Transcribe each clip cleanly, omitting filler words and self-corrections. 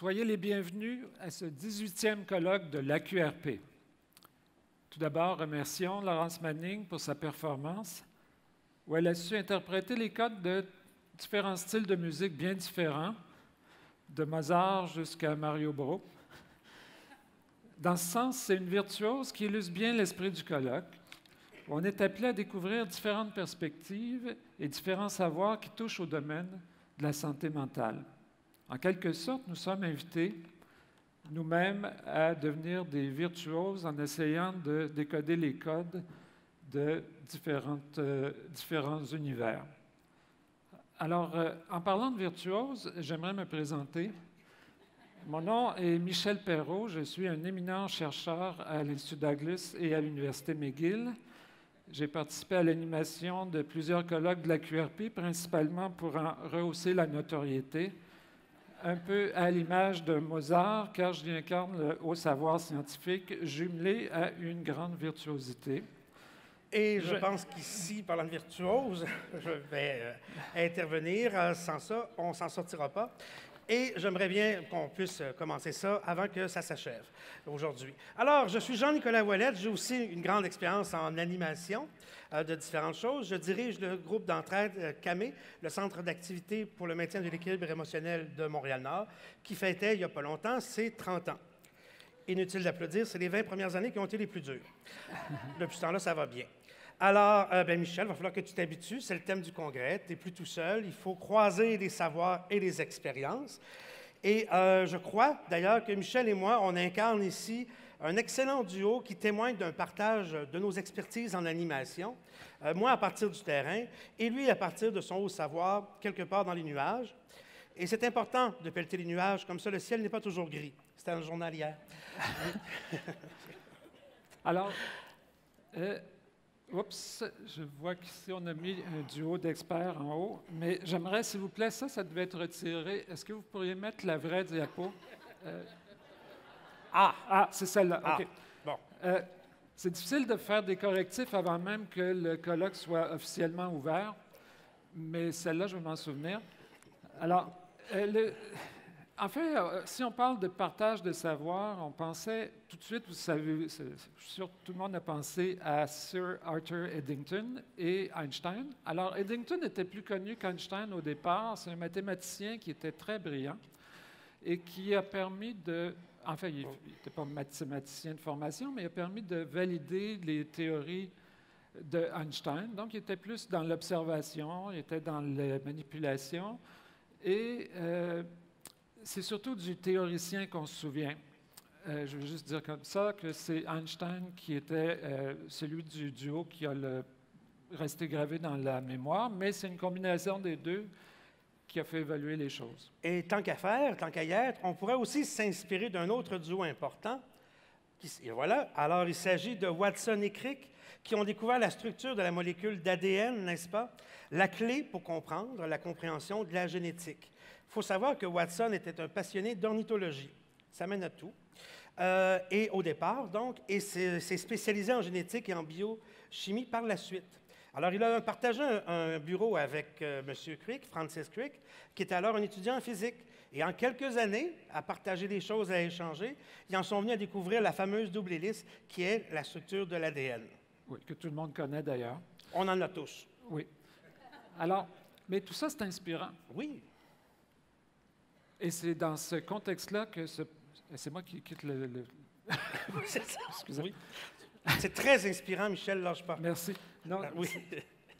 Soyez les bienvenus à ce 18e colloque de l'AQRP. Tout d'abord, remercions Laurence Manning pour sa performance, où elle a su interpréter les codes de différents styles de musique bien différents, de Mozart jusqu'à Mario Bro. Dans ce sens, c'est une virtuose qui illustre bien l'esprit du colloque, où on est appelé à découvrir différentes perspectives et différents savoirs qui touchent au domaine de la santé mentale. En quelque sorte, nous sommes invités nous-mêmes à devenir des virtuoses en essayant de décoder les codes de différents univers. Alors, en parlant de virtuose, j'aimerais me présenter. Mon nom est Michel Perrault. Je suis un éminent chercheur à l'Institut Douglas et à l'Université McGill. J'ai participé à l'animation de plusieurs colloques de la QRP, principalement pour en rehausser la notoriété, un peu à l'image de Mozart, car j'y incarne le haut savoir scientifique jumelé à une grande virtuosité. Et je pense qu'ici, parlant de virtuose, je vais intervenir. Sans ça, on ne s'en sortira pas. Et j'aimerais bien qu'on puisse commencer ça avant que ça s'achève aujourd'hui. Alors, je suis Jean-Nicolas Ouellette. J'ai aussi une grande expérience en animation de différentes choses. Je dirige le groupe d'entraide CAME, le Centre d'activité pour le maintien de l'équilibre émotionnel de Montréal-Nord, qui fêtait, il n'y a pas longtemps, ses 30 ans. Inutile d'applaudir, c'est les 20 premières années qui ont été les plus dures. Depuis ce temps-là, ça va bien. Alors, Michel, il va falloir que tu t'habitues. C'est le thème du congrès. Tu n'es plus tout seul. Il faut croiser les savoirs et les expériences. Et je crois, d'ailleurs, que Michel et moi, on incarne ici Un excellent duo qui témoigne d'un partage de nos expertises en animation, moi à partir du terrain et lui à partir de son haut savoir quelque part dans les nuages. Et c'est important de pelleter les nuages, comme ça le ciel n'est pas toujours gris. C'était un journal hier. Alors, oups, je vois qu'ici on a mis un duo d'experts en haut, mais j'aimerais, s'il vous plaît, ça devait être retiré. Est-ce que vous pourriez mettre la vraie diapo? C'est celle-là. OK. Bon. C'est difficile de faire des correctifs avant même que le colloque soit officiellement ouvert, mais celle-là, je vais m'en souvenir. Alors, en fait, si on parle de partage de savoir, on pensait tout de suite, vous savez, je suis sûr que tout le monde a pensé à Sir Arthur Eddington et Einstein. Alors, Eddington était plus connu qu'Einstein au départ. C'est un mathématicien qui était très brillant et qui a permis de... Enfin, il n'était pas mathématicien de formation, mais il a permis de valider les théories de Einstein. Donc, il était plus dans l'observation, il était dans la manipulation. Et c'est surtout du théoricien qu'on se souvient. Je veux juste dire comme ça que c'est Einstein qui était celui du duo qui a resté gravé dans la mémoire, mais c'est une combinaison des deux qui a fait évoluer les choses. Et tant qu'à faire, tant qu'à y être, on pourrait aussi s'inspirer d'un autre duo important. Et voilà. Alors, il s'agit de Watson et Crick, qui ont découvert la structure de la molécule d'ADN, n'est-ce pas? La clé pour comprendre la compréhension de la génétique. Il faut savoir que Watson était un passionné d'ornithologie. Ça mène à tout. Et au départ, donc, et s'est spécialisé en génétique et en biochimie par la suite. Alors, il a partagé un bureau avec M. Crick, Francis Crick, qui était alors un étudiant en physique. Et en quelques années, à partager des choses, à échanger, ils en sont venus à découvrir la fameuse double hélice, qui est la structure de l'ADN. Oui, que tout le monde connaît d'ailleurs. On en a tous. Oui. Alors, mais tout ça, c'est inspirant. Oui. Et c'est dans ce contexte-là que c'est moi qui quitte le... C'est ça. Excusez. Oui. C'est très inspirant, Michel, lâche pas. Merci. Non, oui.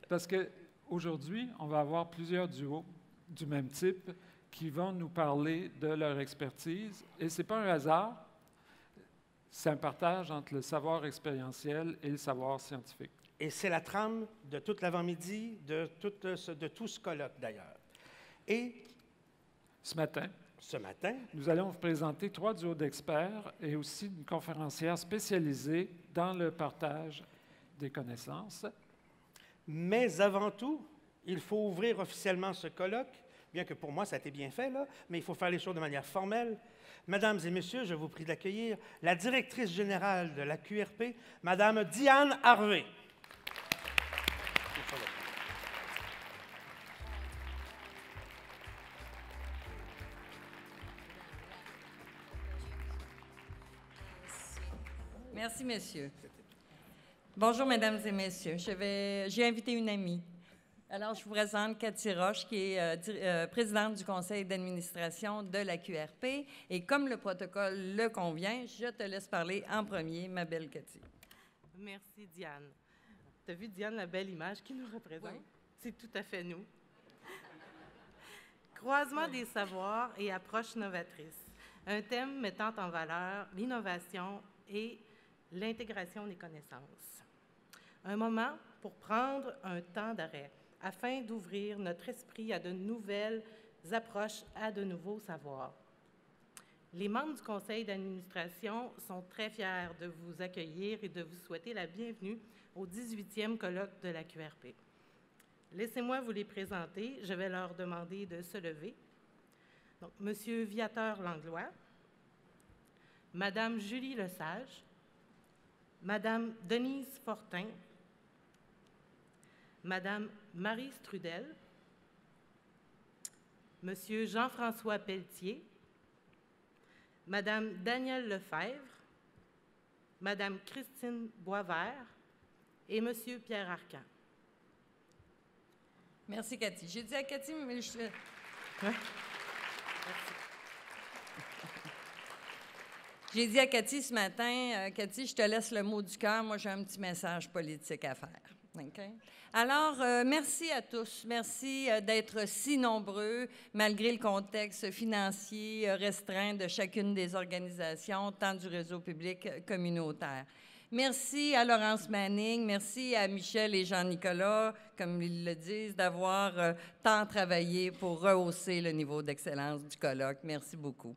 Parce qu'aujourd'hui, on va avoir plusieurs duos du même type qui vont nous parler de leur expertise. Et ce n'est pas un hasard, c'est un partage entre le savoir expérientiel et le savoir scientifique. Et c'est la trame de toute l'avant-midi, de tout ce colloque, d'ailleurs. Et ce matin, nous allons vous présenter 3 duos d'experts et aussi une conférencière spécialisée dans le partage des connaissances. Mais avant tout, il faut ouvrir officiellement ce colloque, bien que pour moi, ça a été bien fait, là, mais il faut faire les choses de manière formelle. Mesdames et messieurs, je vous prie d'accueillir la directrice générale de la QRP, Madame Diane Harvey. Merci, messieurs. Bonjour, mesdames et messieurs. J'ai invité une amie. Alors, je vous présente Cathy Roche, qui est présidente du conseil d'administration de la QRP. Et comme le protocole le convient, je te laisse parler en premier, ma belle Cathy. Merci, Diane. Tu as vu, Diane, la belle image qui nous représente? Oui. C'est tout à fait nous. Croisement des savoirs et approches novatrices. Un thème mettant en valeur l'innovation et l'intégration des connaissances. Un moment pour prendre un temps d'arrêt afin d'ouvrir notre esprit à de nouvelles approches, à de nouveaux savoirs. Les membres du conseil d'administration sont très fiers de vous accueillir et de vous souhaiter la bienvenue au 18e colloque de la QRP. Laissez-moi vous les présenter. Je vais leur demander de se lever. Donc, Monsieur Viateur Langlois, Madame Julie Lesage, Madame Denise Fortin, Madame Marie Strudel, Monsieur Jean-François Pelletier, Madame Danielle Lefebvre, Madame Christine Boisvert et Monsieur Pierre Arcan. Merci, Cathy. J'ai dit à Cathy, mais je... Ouais. Merci. J'ai dit à Cathy ce matin, Cathy, je te laisse le mot du cœur, moi j'ai un petit message politique à faire. Okay. Alors, merci à tous. Merci d'être si nombreux, malgré le contexte financier restreint de chacune des organisations, tant du réseau public communautaire. Merci à Laurence Manning, merci à Michel et Jean-Nicolas, comme ils le disent, d'avoir tant travaillé pour rehausser le niveau d'excellence du colloque. Merci beaucoup.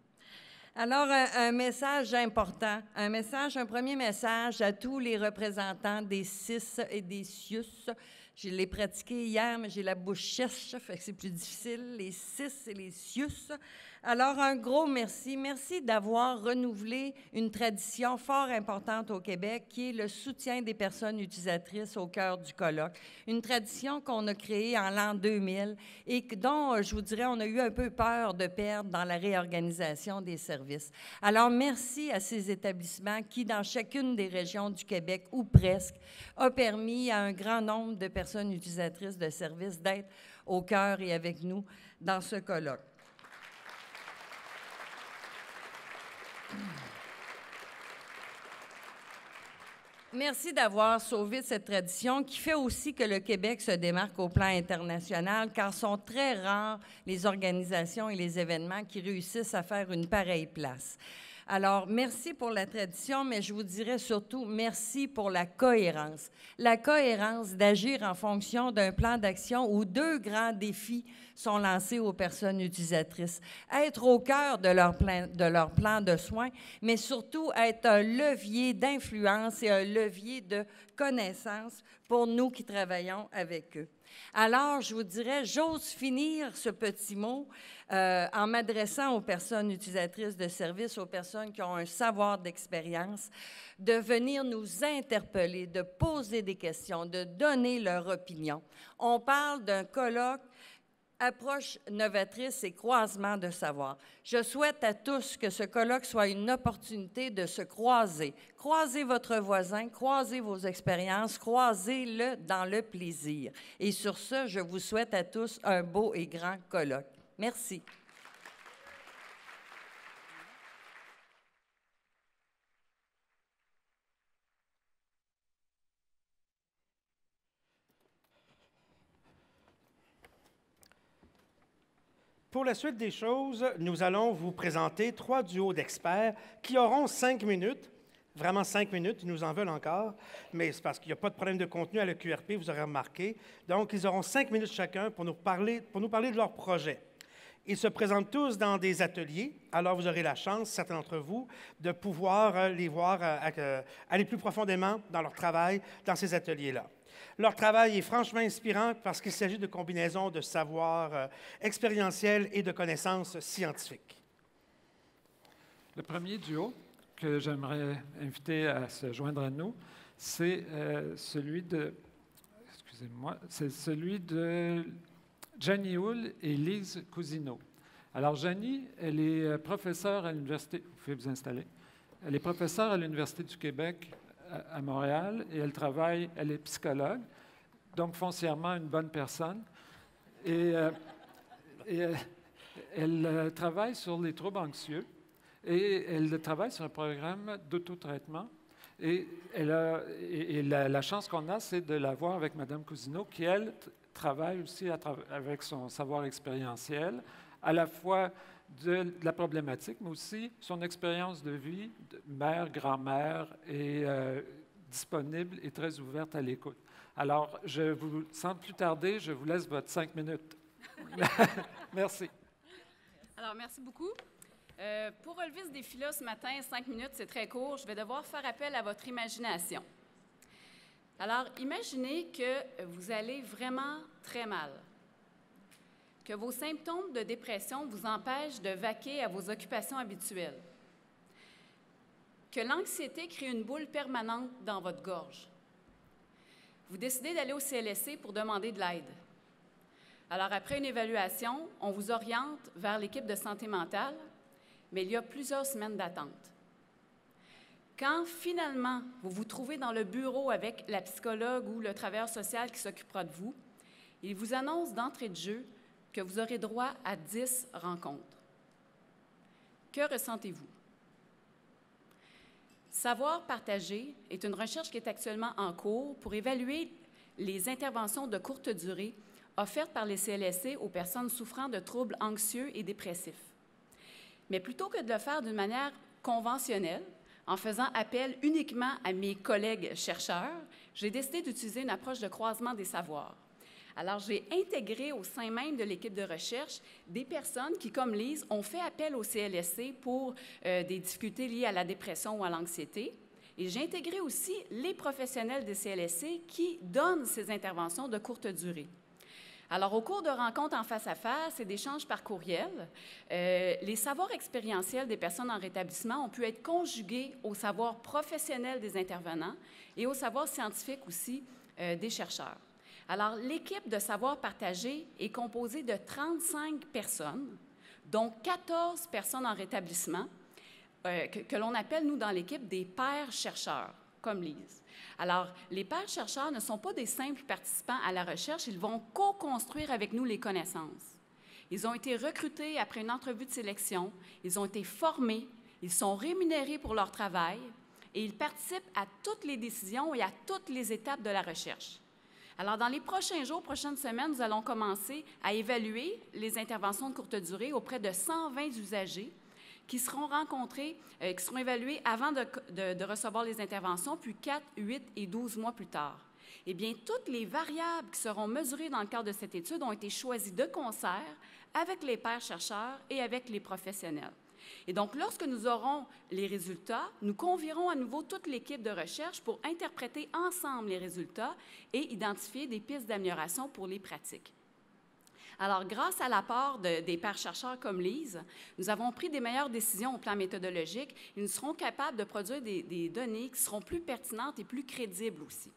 Alors, un message important, un premier message à tous les représentants des CIS et des CIUS. Je l'ai pratiqué hier, mais j'ai la bouche sèche, fait que c'est plus difficile, les CIS et les CIUS. Alors, un gros merci. Merci d'avoir renouvelé une tradition fort importante au Québec, qui est le soutien des personnes utilisatrices au cœur du colloque. Une tradition qu'on a créée en l'an 2000 et dont, je vous dirais, on a eu un peu peur de perdre dans la réorganisation des services. Alors, merci à ces établissements qui, dans chacune des régions du Québec, ou presque, a permis à un grand nombre de personnes utilisatrices de services d'être au cœur et avec nous dans ce colloque. Merci d'avoir sauvé cette tradition qui fait aussi que le Québec se démarque au plan international, car sont très rares les organisations et les événements qui réussissent à faire une pareille place. Alors, merci pour la tradition, mais je vous dirais surtout merci pour la cohérence. La cohérence d'agir en fonction d'un plan d'action où 2 grands défis sont lancés aux personnes utilisatrices. Être au cœur de leur plan de soins, mais surtout être un levier d'influence et un levier de connaissance pour nous qui travaillons avec eux. Alors, je vous dirais, j'ose finir ce petit mot en m'adressant aux personnes utilisatrices de services, aux personnes qui ont un savoir d'expérience, de venir nous interpeller, de poser des questions, de donner leur opinion. On parle d'un colloque approche novatrice et croisement de savoir. Je souhaite à tous que ce colloque soit une opportunité de se croiser. Croisez votre voisin, croisez vos expériences, croisez-le dans le plaisir. Et sur ce, je vous souhaite à tous un beau et grand colloque. Merci. Pour la suite des choses, nous allons vous présenter 3 duos d'experts qui auront 5 minutes. Vraiment 5 minutes, ils nous en veulent encore, mais c'est parce qu'il n'y a pas de problème de contenu à l'EQRP, vous aurez remarqué. Donc, ils auront 5 minutes chacun pour nous parler de leur projet. Ils se présentent tous dans des ateliers, alors vous aurez la chance, certains d'entre vous, de pouvoir les voir aller plus profondément dans leur travail dans ces ateliers-là. Leur travail est franchement inspirant parce qu'il s'agit de combinaisons de savoir expérientiel et de connaissances scientifiques. Le premier duo que j'aimerais inviter à se joindre à nous, c'est celui de Janie Hull et Lise Cousineau. Alors, Janie, elle est professeure à l'Université... Vous pouvez vous installer. Elle est professeure à l'Université du Québec à Montréal et elle est psychologue, donc foncièrement une bonne personne. Et elle travaille sur les troubles anxieux et elle travaille sur un programme d'autotraitement. Et la chance qu'on a, c'est de la voir avec Mme Cousineau, qui, elle, travaille aussi avec son savoir expérientiel, à la fois de la problématique, mais aussi son expérience de vie, de mère, grand-mère, est disponible et très ouverte à l'écoute. Alors, sans plus tarder, je vous laisse votre 5 minutes. Merci. Alors, merci beaucoup. Pour relever ce défi-là ce matin, 5 minutes, c'est très court. Je vais devoir faire appel à votre imagination. Alors, imaginez que vous allez vraiment très mal, que vos symptômes de dépression vous empêchent de vaquer à vos occupations habituelles, que l'anxiété crée une boule permanente dans votre gorge. Vous décidez d'aller au CLSC pour demander de l'aide. Alors, après une évaluation, on vous oriente vers l'équipe de santé mentale, mais il y a plusieurs semaines d'attente. Quand, finalement, vous vous trouvez dans le bureau avec la psychologue ou le travailleur social qui s'occupera de vous, il vous annonce d'entrée de jeu que vous aurez droit à 10 rencontres. Que ressentez-vous? Savoir partager est une recherche qui est actuellement en cours pour évaluer les interventions de courte durée offertes par les CLSC aux personnes souffrant de troubles anxieux et dépressifs. Mais plutôt que de le faire d'une manière conventionnelle, en faisant appel uniquement à mes collègues chercheurs, j'ai décidé d'utiliser une approche de croisement des savoirs. Alors, j'ai intégré au sein même de l'équipe de recherche des personnes qui, comme Lise, ont fait appel au CLSC pour des difficultés liées à la dépression ou à l'anxiété. Et j'ai intégré aussi les professionnels des CLSC qui donnent ces interventions de courte durée. Alors, au cours de rencontres en face-à-face et d'échanges par courriel, les savoirs expérientiels des personnes en rétablissement ont pu être conjugués aux savoirs professionnels des intervenants et aux savoirs scientifiques aussi des chercheurs. Alors, l'équipe de savoir partagé est composée de 35 personnes, dont 14 personnes en rétablissement, que l'on appelle, nous, dans l'équipe, des pairs chercheurs, comme Lise. Alors, les pairs chercheurs ne sont pas des simples participants à la recherche, ils vont co-construire avec nous les connaissances. Ils ont été recrutés après une entrevue de sélection, ils ont été formés, ils sont rémunérés pour leur travail et ils participent à toutes les décisions et à toutes les étapes de la recherche. Alors, dans les prochains jours, prochaines semaines, nous allons commencer à évaluer les interventions de courte durée auprès de 120 usagers qui seront rencontrés, qui seront évalués avant de recevoir les interventions, puis 4, 8 et 12 mois plus tard. Eh bien, toutes les variables qui seront mesurées dans le cadre de cette étude ont été choisies de concert avec les pairs chercheurs et avec les professionnels. Et donc, lorsque nous aurons les résultats, nous convierons à nouveau toute l'équipe de recherche pour interpréter ensemble les résultats et identifier des pistes d'amélioration pour les pratiques. Alors, grâce à l'apport des pairs chercheurs comme Lise, nous avons pris des meilleures décisions au plan méthodologique et nous serons capables de produire des données qui seront plus pertinentes et plus crédibles aussi.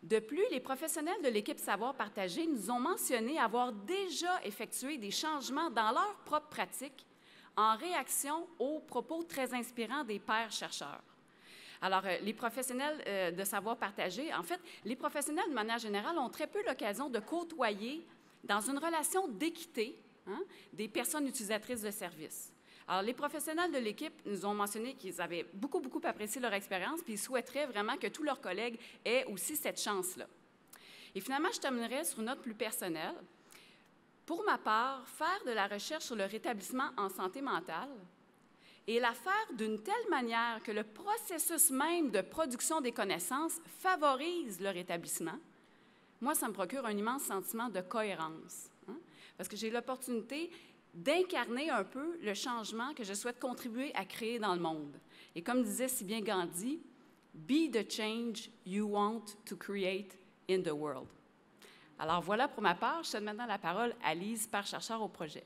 De plus, les professionnels de l'équipe Savoir partagé nous ont mentionné avoir déjà effectué des changements dans leur propre pratique en réaction aux propos très inspirants des pairs chercheurs. Alors, les professionnels de savoir partager, en fait, les professionnels, de manière générale, ont très peu l'occasion de côtoyer dans une relation d'équité des personnes utilisatrices de services. Alors, les professionnels de l'équipe nous ont mentionné qu'ils avaient beaucoup apprécié leur expérience, puis ils souhaiteraient vraiment que tous leurs collègues aient aussi cette chance-là. Et finalement, je terminerai sur une note plus personnelle. Pour ma part, faire de la recherche sur le rétablissement en santé mentale et la faire d'une telle manière que le processus même de production des connaissances favorise le rétablissement, moi, ça me procure un immense sentiment de cohérence, parce que j'ai l'opportunité d'incarner un peu le changement que je souhaite contribuer à créer dans le monde. Et comme disait si bien Gandhi, « Be the change you want to create in the world ». Alors voilà pour ma part. Je donne maintenant la parole à Lise, pairs-chercheur au projet.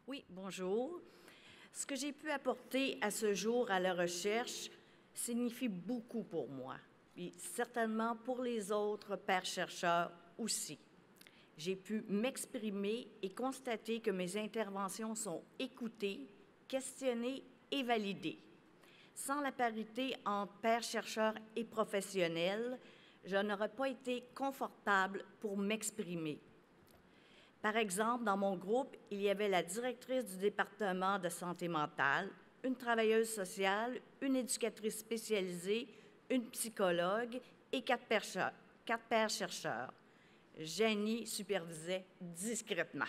Oui, bonjour. Ce que j'ai pu apporter à ce jour à la recherche signifie beaucoup pour moi, et certainement pour les autres pairs-chercheurs aussi. J'ai pu m'exprimer et constater que mes interventions sont écoutées, questionnées et validées. Sans la parité entre pairs-chercheurs et professionnels, je n'aurais pas été confortable pour m'exprimer. Par exemple, dans mon groupe, il y avait la directrice du département de santé mentale, une travailleuse sociale, une éducatrice spécialisée, une psychologue et 4 pairs-chercheurs. Jenny supervisait discrètement.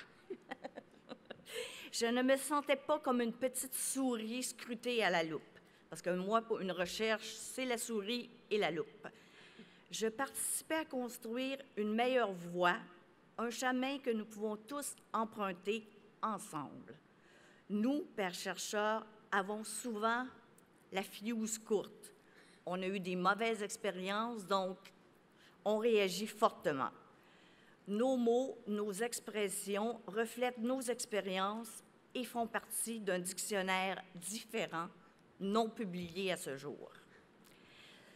Je ne me sentais pas comme une petite souris scrutée à la loupe, parce que moi, pour une recherche, c'est la souris et la loupe. Je participais à construire une meilleure voie, un chemin que nous pouvons tous emprunter ensemble. Nous, pairs-chercheurs, avons souvent la fuse courte. On a eu des mauvaises expériences, donc on réagit fortement. Nos mots, nos expressions reflètent nos expériences et font partie d'un dictionnaire différent, non publié à ce jour.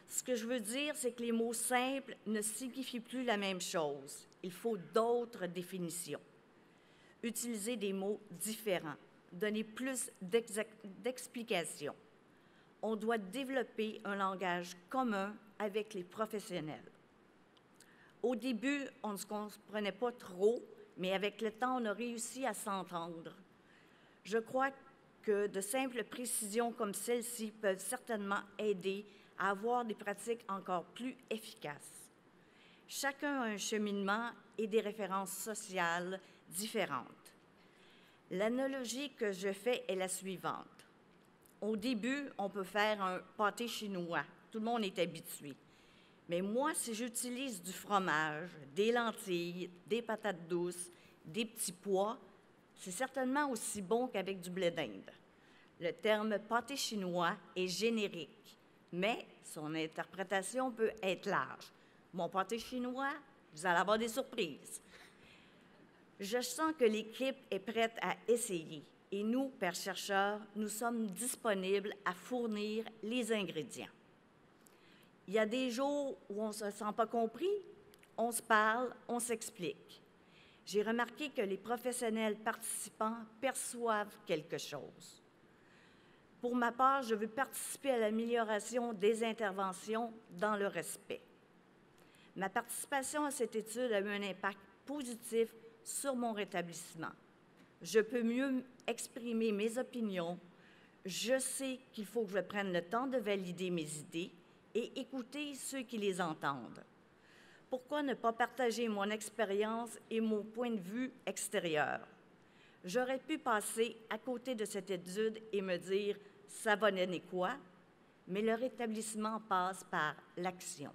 Ce que je veux dire, c'est que les mots simples ne signifient plus la même chose. Il faut d'autres définitions. Utiliser des mots différents, donner plus d'explications. On doit développer un langage commun avec les professionnels. Au début, on ne se comprenait pas trop, mais avec le temps, on a réussi à s'entendre. Je crois que de simples précisions comme celle-ci peuvent certainement aider à avoir des pratiques encore plus efficaces. Chacun a un cheminement et des références sociales différentes. L'analogie que je fais est la suivante. Au début, on peut faire un pâté chinois. Tout le monde est habitué. Mais moi, si j'utilise du fromage, des lentilles, des patates douces, des petits pois, c'est certainement aussi bon qu'avec du blé d'Inde. Le terme pâté chinois est générique, mais son interprétation peut être large. Mon pâté chinois, vous allez avoir des surprises. Je sens que l'équipe est prête à essayer et nous, pères chercheurs, nous sommes disponibles à fournir les ingrédients. Il y a des jours où on ne se sent pas compris, on se parle, on s'explique. J'ai remarqué que les professionnels participants perçoivent quelque chose. Pour ma part, je veux participer à l'amélioration des interventions dans le respect. Ma participation à cette étude a eu un impact positif sur mon rétablissement. Je peux mieux exprimer mes opinions. Je sais qu'il faut que je prenne le temps de valider mes idées et écouter ceux qui les entendent. Pourquoi ne pas partager mon expérience et mon point de vue extérieur? J'aurais pu passer à côté de cette étude et me dire « ça va donner quoi ?» mais le rétablissement passe par l'action.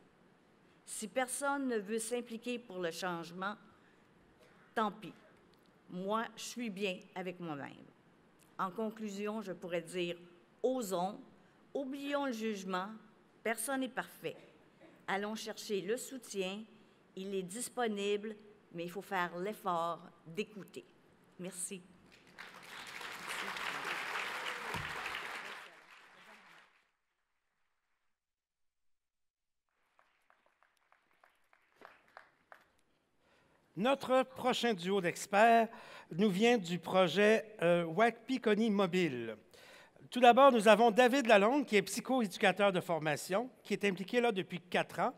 Si personne ne veut s'impliquer pour le changement, tant pis. Moi, je suis bien avec moi-même. En conclusion, je pourrais dire « osons, oublions le jugement, personne n'est parfait. Allons chercher le soutien, il est disponible, mais il faut faire l'effort d'écouter. » Merci. Notre prochain duo d'experts nous vient du projet Wapikoni Mobile. Tout d'abord, nous avons David Lalonde, qui est psychoéducateur de formation, qui est impliqué là depuis 4 ans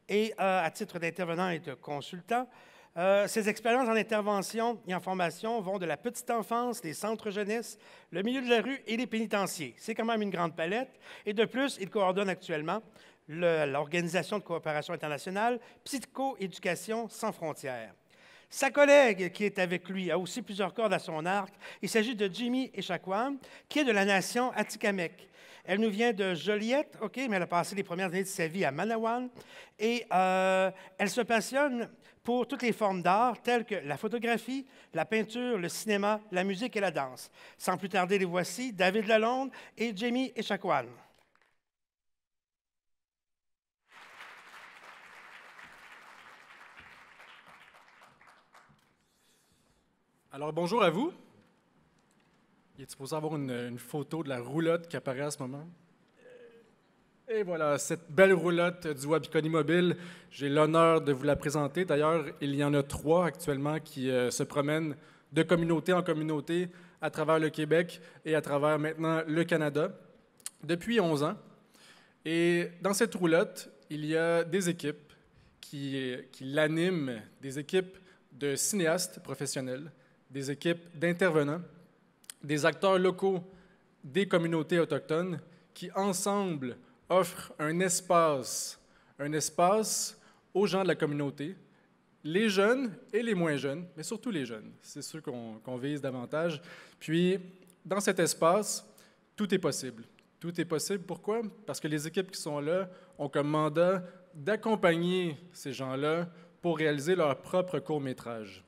et à titre d'intervenant et de consultant. Ses expériences en intervention et en formation vont de la petite enfance, les centres jeunesse, le milieu de la rue et les pénitenciers. C'est quand même une grande palette. Et de plus, il coordonne actuellement l'Organisation de coopération internationale Psychoéducation sans frontières. Sa collègue qui est avec lui a aussi plusieurs cordes à son arc. Il s'agit de Jimmy Echaquan, qui est de la nation Atikamekw. Elle nous vient de Joliette, OK, mais elle a passé les premières années de sa vie à Manawan. Et elle se passionne pour toutes les formes d'art, telles que la photographie, la peinture, le cinéma, la musique et la danse. Sans plus tarder, les voici, David Lalonde et Jimmy Echaquan. Alors, bonjour à vous. Il est supposé avoir une photo de la roulotte qui apparaît à ce moment. Et voilà, cette belle roulotte du Wapikoni Mobile, j'ai l'honneur de vous la présenter. D'ailleurs, il y en a 3 actuellement qui se promènent de communauté en communauté à travers le Québec et à travers maintenant le Canada depuis 11 ans. Et dans cette roulotte, il y a des équipes qui l'animent, des équipes de cinéastes professionnels, des équipes d'intervenants, des acteurs locaux des communautés autochtones qui, ensemble, offrent un espace aux gens de la communauté, les jeunes et les moins jeunes, mais surtout les jeunes. C'est ceux qu'on vise davantage. Puis, dans cet espace, tout est possible. Tout est possible. Pourquoi? Parce que les équipes qui sont là ont comme mandat d'accompagner ces gens-là pour réaliser leur propre court-métrage.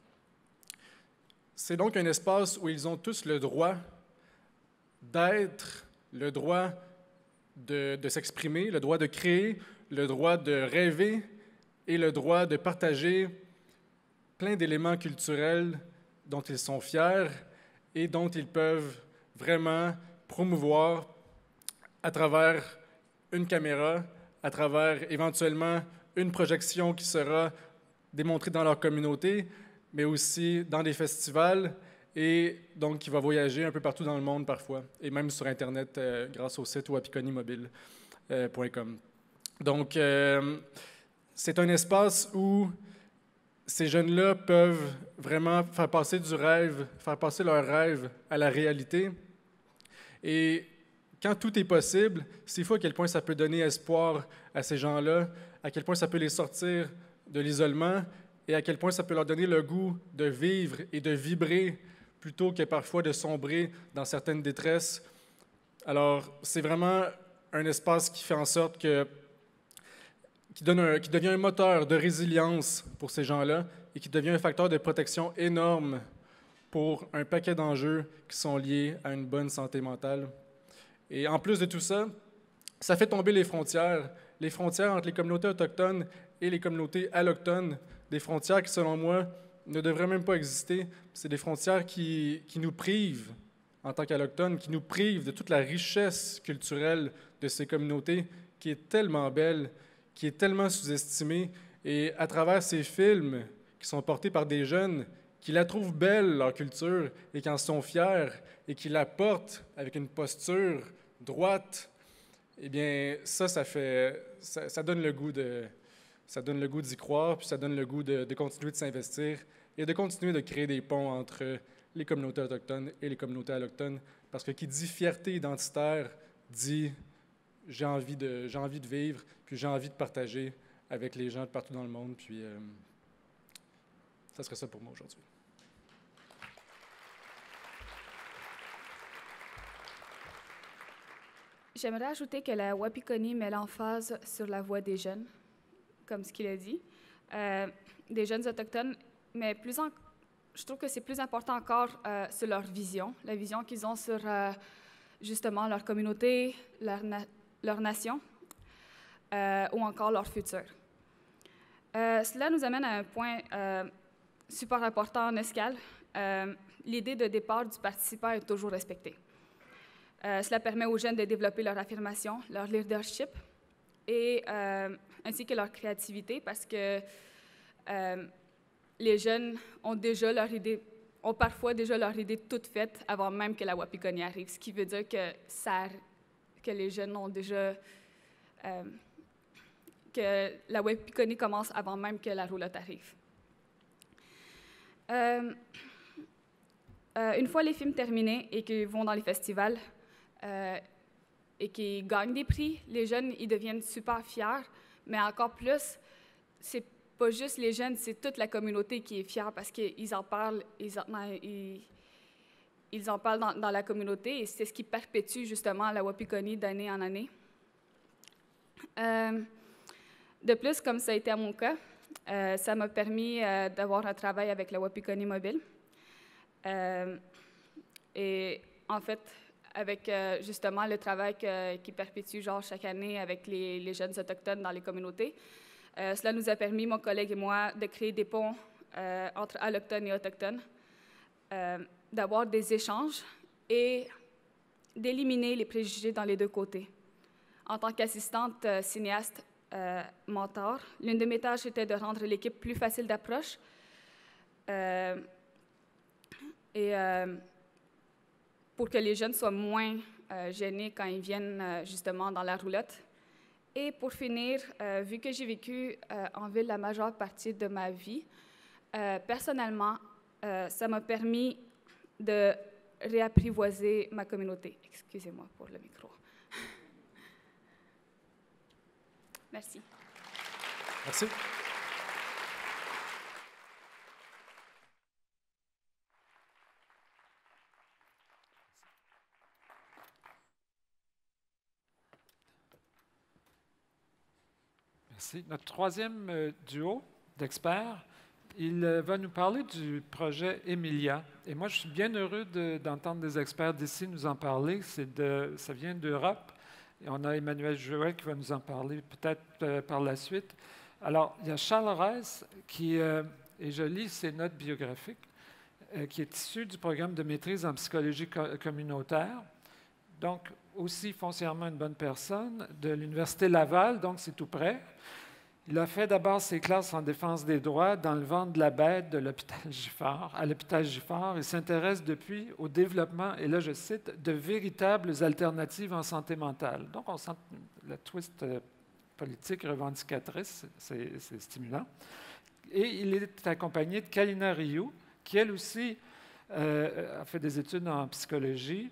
C'est donc un espace où ils ont tous le droit d'être, le droit de s'exprimer, le droit de créer, le droit de rêver et le droit de partager plein d'éléments culturels dont ils sont fiers et dont ils peuvent vraiment promouvoir à travers une caméra, à travers éventuellement une projection qui sera démontrée dans leur communauté, mais aussi dans des festivals et donc qui va voyager un peu partout dans le monde parfois, et même sur Internet grâce au site wapikonimobile.com. Donc, c'est un espace où ces jeunes-là peuvent vraiment faire passer du rêve, faire passer leur rêve à la réalité. Et quand tout est possible, c'est fou à quel point ça peut donner espoir à ces gens-là, à quel point ça peut les sortir de l'isolement et à quel point ça peut leur donner le goût de vivre et de vibrer plutôt que parfois de sombrer dans certaines détresses. Alors, c'est vraiment un espace qui fait en sorte qui devient un moteur de résilience pour ces gens-là et qui devient un facteur de protection énorme pour un paquet d'enjeux qui sont liés à une bonne santé mentale. Et en plus de tout ça, ça fait tomber les frontières entre les communautés autochtones et les communautés allochtones, des frontières qui, selon moi, ne devraient même pas exister. C'est des frontières qui nous privent, en tant qu'allochtones, qui nous privent de toute la richesse culturelle de ces communautés, qui est tellement belle, qui est tellement sous-estimée. Et à travers ces films qui sont portés par des jeunes qui la trouvent belle, leur culture, et qui en sont fiers, et qui la portent avec une posture droite, eh bien, ça donne le goût d'y croire, puis ça donne le goût de continuer de s'investir et de continuer de créer des ponts entre les communautés autochtones et les communautés allochtones, parce que qui dit fierté identitaire dit j'ai envie de vivre, puis j'ai envie de partager avec les gens de partout dans le monde, puis ça serait ça pour moi aujourd'hui. J'aimerais ajouter que la Wapikoni met l'emphase sur la voix des jeunes, comme ce qu'il a dit, des jeunes autochtones, mais je trouve que c'est plus important encore sur leur vision, la vision qu'ils ont sur justement leur communauté, leur nation ou encore leur futur. Cela nous amène à un point super important en escale. L'idée de départ du participant est toujours respectée. Cela permet aux jeunes de développer leur affirmation, leur leadership, ainsi que leur créativité, parce que les jeunes ont parfois déjà leur idée toute faite avant même que la Wapikoni arrive, ce qui veut dire que les jeunes ont déjà... que la Wapikoni commence avant même que la roulotte arrive. Une fois les films terminés et qu'ils vont dans les festivals et qu'ils gagnent des prix, les jeunes, ils deviennent super fiers, mais encore plus, c'est pas juste les jeunes, c'est toute la communauté qui est fière parce qu'ils en parlent, ils en parlent dans la communauté et c'est ce qui perpétue justement la Wapikoni d'année en année. De plus, comme ça a été à mon cas, ça m'a permis d'avoir un travail avec la Wapikoni Mobile. Et en fait, avec justement le travail qui perpétue chaque année avec les jeunes autochtones dans les communautés, cela nous a permis, mon collègue et moi, de créer des ponts entre allochtones et autochtones, d'avoir des échanges et d'éliminer les préjugés dans les deux côtés. En tant qu'assistante cinéaste mentor, l'une de mes tâches était de rendre l'équipe plus facile d'approche pour que les jeunes soient moins gênés quand ils viennent justement dans la roulotte. Et pour finir, vu que j'ai vécu en ville la majeure partie de ma vie, personnellement, ça m'a permis de réapprivoiser ma communauté. Excusez-moi pour le micro. Merci. Merci. Merci. Notre troisième duo d'experts, il va nous parler du projet Emilia. Et moi, je suis bien heureux d'entendre des experts d'ici nous en parler. Ça vient d'Europe. Et on a Emmanuel Jouet qui va nous en parler peut-être par la suite. Alors, il y a Charles Reiss et je lis ses notes biographiques, qui est issu du programme de maîtrise en psychologie communautaire. Donc, aussi foncièrement une bonne personne, de l'Université Laval, donc c'est tout près. Il a fait d'abord ses classes en défense des droits dans le ventre de la bête de l'hôpital Gifford, à l'hôpital Gifford. Il s'intéresse depuis au développement, et là je cite, de véritables alternatives en santé mentale. Donc on sent la twist politique revendicatrice, c'est stimulant. Et il est accompagné de Kalina Rioux, qui elle aussi a fait des études en psychologie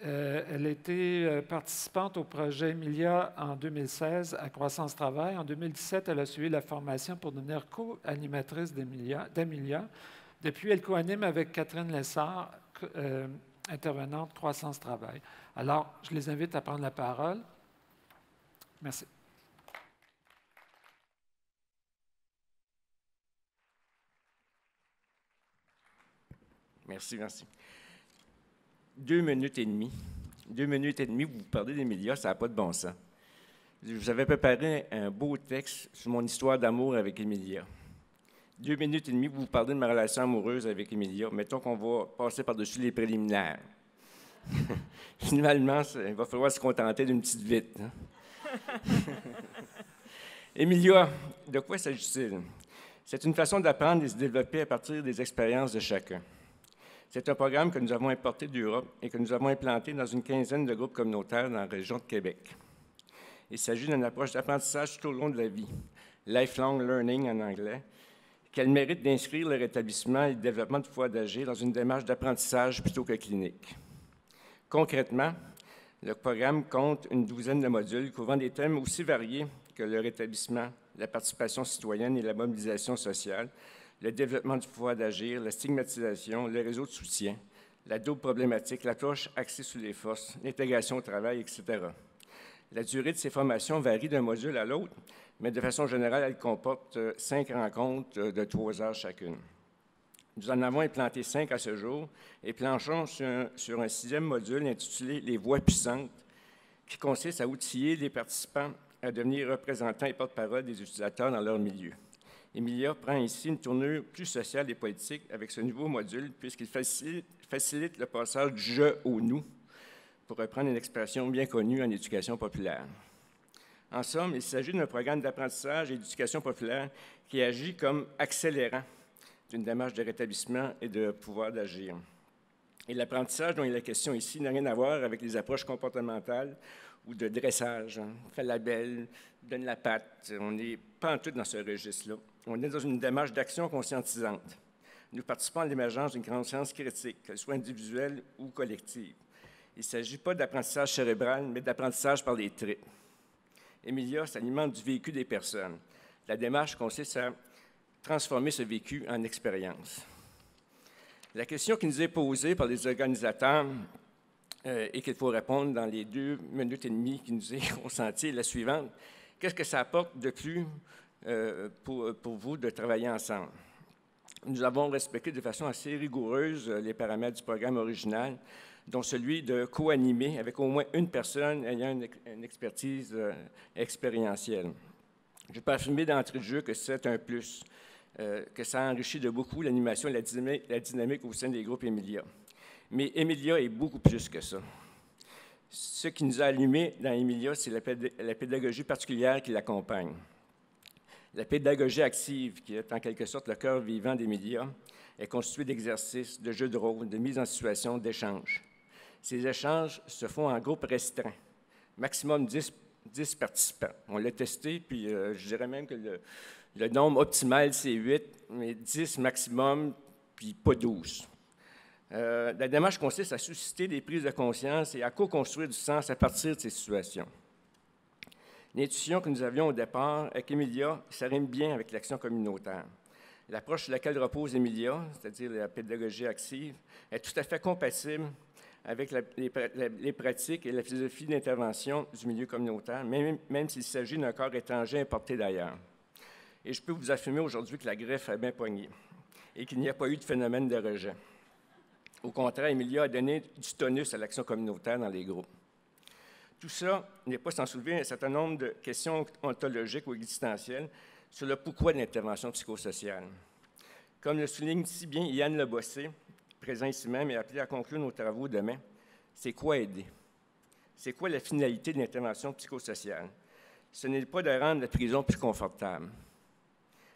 Elle a été participante au projet Emilia en 2016 à Croissance Travail. En 2017, elle a suivi la formation pour devenir co-animatrice d'Emilia. Depuis, elle co-anime avec Catherine Lessard, intervenante Croissance Travail. Alors, je les invite à prendre la parole. Merci. Merci, merci. 2 minutes et demie. 2 minutes et demie, vous parlez d'Emilia, ça n'a pas de bon sens. Je vous avais préparé un beau texte sur mon histoire d'amour avec Emilia. 2 minutes et demie, vous parlez de ma relation amoureuse avec Emilia. Mettons qu'on va passer par-dessus les préliminaires. Finalement, il va falloir se contenter d'une petite vite. Hein? Emilia, de quoi s'agit-il? C'est une façon d'apprendre et de se développer à partir des expériences de chacun. C'est un programme que nous avons importé d'Europe et que nous avons implanté dans une quinzaine de groupes communautaires dans la région de Québec. Il s'agit d'une approche d'apprentissage tout au long de la vie, lifelong learning en anglais, qui a le mérite d'inscrire le rétablissement et le développement du pouvoir d'agir dans une démarche d'apprentissage plutôt que clinique. Concrètement, le programme compte une douzaine de modules couvrant des thèmes aussi variés que le rétablissement, la participation citoyenne et la mobilisation sociale, le développement du pouvoir d'agir, la stigmatisation, le réseau de soutien, la double problématique, l'approche axée sur les forces, l'intégration au travail, etc. La durée de ces formations varie d'un module à l'autre, mais de façon générale, elle comporte 5 rencontres de 3 heures chacune. Nous en avons implanté 5 à ce jour et planchons sur un 6e module intitulé « Les voix puissantes » qui consiste à outiller les participants à devenir représentants et porte-parole des utilisateurs dans leur milieu. Emilia prend ici une tournure plus sociale et politique avec ce nouveau module puisqu'il facilite le passage du « je » au « nous », pour reprendre une expression bien connue en éducation populaire. En somme, il s'agit d'un programme d'apprentissage et d'éducation populaire qui agit comme accélérant d'une démarche de rétablissement et de pouvoir d'agir. Et l'apprentissage dont il est question ici n'a rien à voir avec les approches comportementales ou de dressage. Fais la belle, donne la patte. On n'est pas en tout dans ce registre-là. On est dans une démarche d'action conscientisante. Nous participons à l'émergence d'une conscience critique, qu'elle soit individuelle ou collective. Il ne s'agit pas d'apprentissage cérébral, mais d'apprentissage par les tripes. Emilia s'alimente du vécu des personnes. La démarche consiste à transformer ce vécu en expérience. La question qui nous est posée par les organisateurs et qu'il faut répondre dans les 2 minutes et demie qui nous est consentie est la suivante. Qu'est-ce que ça apporte de plus pour vous de travailler ensemble? Nous avons respecté de façon assez rigoureuse les paramètres du programme original, dont celui de co-animer avec au moins une personne ayant une expertise expérientielle. Je peux affirmer d'entrée de jeu que c'est un plus, que ça enrichit de beaucoup l'animation et la dynamique au sein des groupes Emilia. Mais Emilia est beaucoup plus que ça. Ce qui nous a allumés dans Emilia, c'est la pédagogie particulière qui l'accompagne. La pédagogie active, qui est en quelque sorte le cœur vivant d'Emilia, est constituée d'exercices, de jeux de rôle, de mise en situation, d'échanges. Ces échanges se font en groupe restreint, maximum 10 participants. On l'a testé, puis je dirais même que le nombre optimal, c'est 8, mais 10 maximum, puis pas 12. La démarche consiste à susciter des prises de conscience et à co-construire du sens à partir de ces situations. L'intuition que nous avions au départ avec Emilia, ça rime bien avec l'action communautaire. L'approche sur laquelle repose Emilia, c'est-à-dire la pédagogie active, est tout à fait compatible avec les pratiques et la philosophie d'intervention du milieu communautaire, même s'il s'agit d'un corps étranger importé d'ailleurs. Et je peux vous affirmer aujourd'hui que la greffe a bien poigné et qu'il n'y a pas eu de phénomène de rejet. Au contraire, Emilia a donné du tonus à l'action communautaire dans les groupes. Tout ça n'est pas sans soulever un certain nombre de questions ontologiques ou existentielles sur le pourquoi de l'intervention psychosociale. Comme le souligne si bien Yann Lebossé, présent ici même et appelé à conclure nos travaux demain, c'est quoi aider? C'est quoi la finalité de l'intervention psychosociale? Ce n'est pas de rendre la prison plus confortable.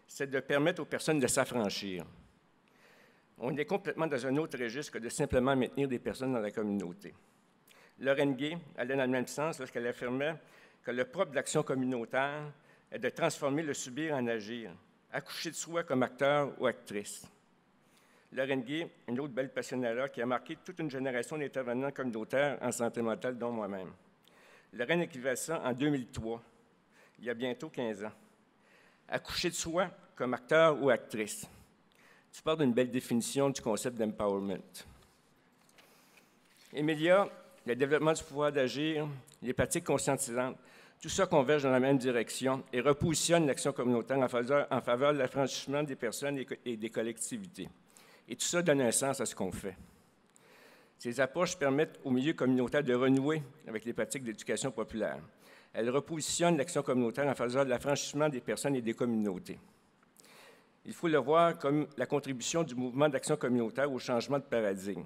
C'est de permettre aux personnes de s'affranchir. On est complètement dans un autre registre que de simplement maintenir des personnes dans la communauté. Lorraine Gay allait dans le même sens lorsqu'elle affirmait que le propre de l'action communautaire est de transformer le subir en agir, accoucher de soi comme acteur ou actrice. Lorraine Guy, une autre belle passionnée qui a marqué toute une génération d'intervenants communautaires en santé mentale, dont moi-même. Lorraine écrivait ça en 2003, il y a bientôt 15 ans. Accoucher de soi comme acteur ou actrice. Tu parles d'une belle définition du concept d'empowerment. Emilia, le développement du pouvoir d'agir, les pratiques conscientisantes, tout ça converge dans la même direction et repositionne l'action communautaire en faveur de l'affranchissement des personnes et des collectivités. Et tout ça donne un sens à ce qu'on fait. Ces approches permettent au milieu communautaire de renouer avec les pratiques d'éducation populaire. Elles repositionnent l'action communautaire en faveur de l'affranchissement des personnes et des communautés. Il faut le voir comme la contribution du mouvement d'action communautaire au changement de paradigme.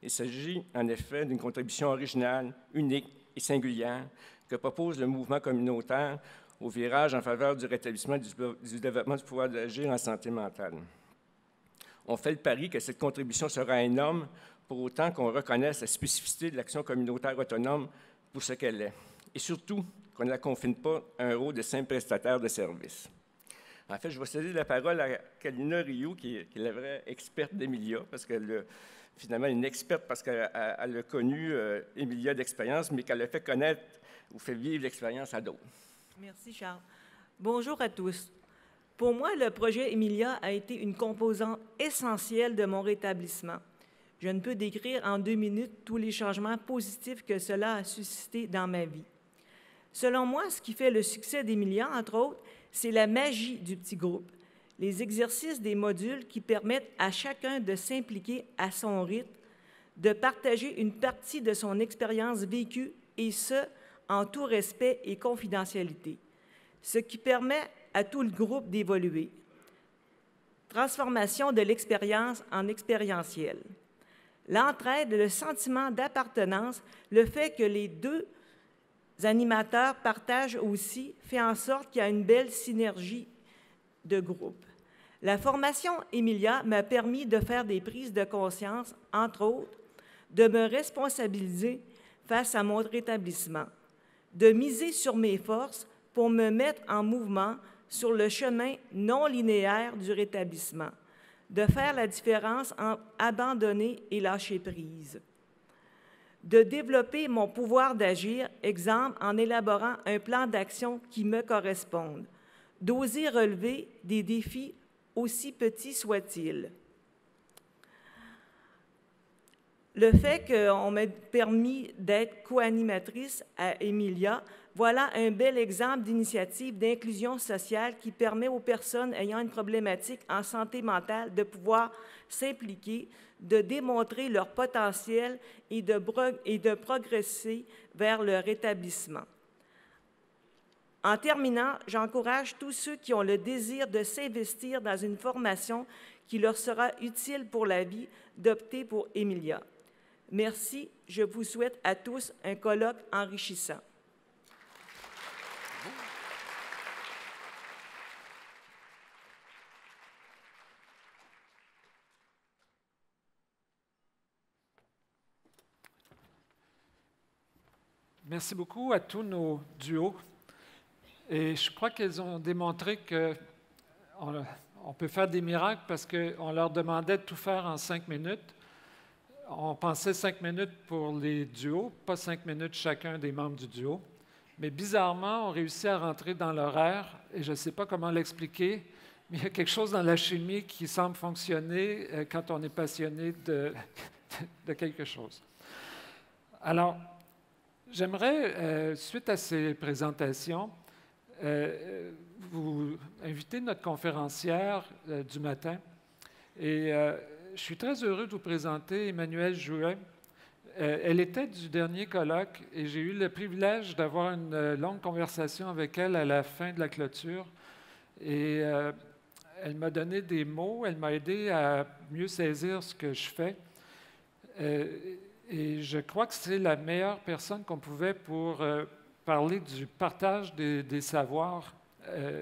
Il s'agit en effet d'une contribution originale, unique et singulière que propose le mouvement communautaire au virage en faveur du rétablissement du développement du pouvoir d'agir en santé mentale. On fait le pari que cette contribution sera énorme pour autant qu'on reconnaisse la spécificité de l'action communautaire autonome pour ce qu'elle est, et surtout qu'on ne la confine pas à un rôle de simple prestataire de services. En fait, je vais céder la parole à Kalina Rioux, qui est la vraie experte d'Emilia, parce qu'elle finalement une experte parce qu'elle a connu Emilia d'expérience, mais qu'elle a fait connaître ou fait vivre l'expérience à d'autres. Merci, Charles. Bonjour à tous. Pour moi, le projet Emilia a été une composante essentielle de mon rétablissement. Je ne peux décrire en 2 minutes tous les changements positifs que cela a suscité dans ma vie. Selon moi, ce qui fait le succès d'Emilia, entre autres, c'est la magie du petit groupe, les exercices des modules qui permettent à chacun de s'impliquer à son rythme, de partager une partie de son expérience vécue, et ce, en tout respect et confidentialité, ce qui permet à tout le groupe d'évoluer. Transformation de l'expérience en expérientiel. L'entraide, le sentiment d'appartenance, le fait que les 2 animateurs partagent aussi, fait en sorte qu'il y a une belle synergie de groupe. La formation Emilia m'a permis de faire des prises de conscience, entre autres, de me responsabiliser face à mon rétablissement, de miser sur mes forces pour me mettre en mouvement sur le chemin non linéaire du rétablissement, de faire la différence entre abandonner et lâcher prise, de développer mon pouvoir d'agir, exemple en élaborant un plan d'action qui me corresponde, d'oser relever des défis aussi petits soient-ils. Le fait qu'on m'ait permis d'être co-animatrice à Emilia, voilà un bel exemple d'initiative d'inclusion sociale qui permet aux personnes ayant une problématique en santé mentale de pouvoir s'impliquer, de démontrer leur potentiel et de progresser vers le rétablissement. En terminant, j'encourage tous ceux qui ont le désir de s'investir dans une formation qui leur sera utile pour la vie d'opter pour Emilia. Merci, je vous souhaite à tous un colloque enrichissant. Merci beaucoup à tous nos duos. Et je crois qu'ils ont démontré qu'on peut faire des miracles parce qu'on leur demandait de tout faire en 5 minutes. On pensait 5 minutes pour les duos, pas 5 minutes chacun des membres du duo. Mais bizarrement, on réussit à rentrer dans l'horaire, et je ne sais pas comment l'expliquer, mais il y a quelque chose dans la chimie qui semble fonctionner quand on est passionné de quelque chose. Alors, j'aimerais, suite à ces présentations, vous inviter notre conférencière du matin. Et je suis très heureux de vous présenter Emmanuelle Jouet. Elle était du dernier colloque et j'ai eu le privilège d'avoir une longue conversation avec elle à la fin de la clôture. Et elle m'a donné des mots, elle m'a aidé à mieux saisir ce que je fais. Et je crois que c'est la meilleure personne qu'on pouvait pour parler du partage des savoirs,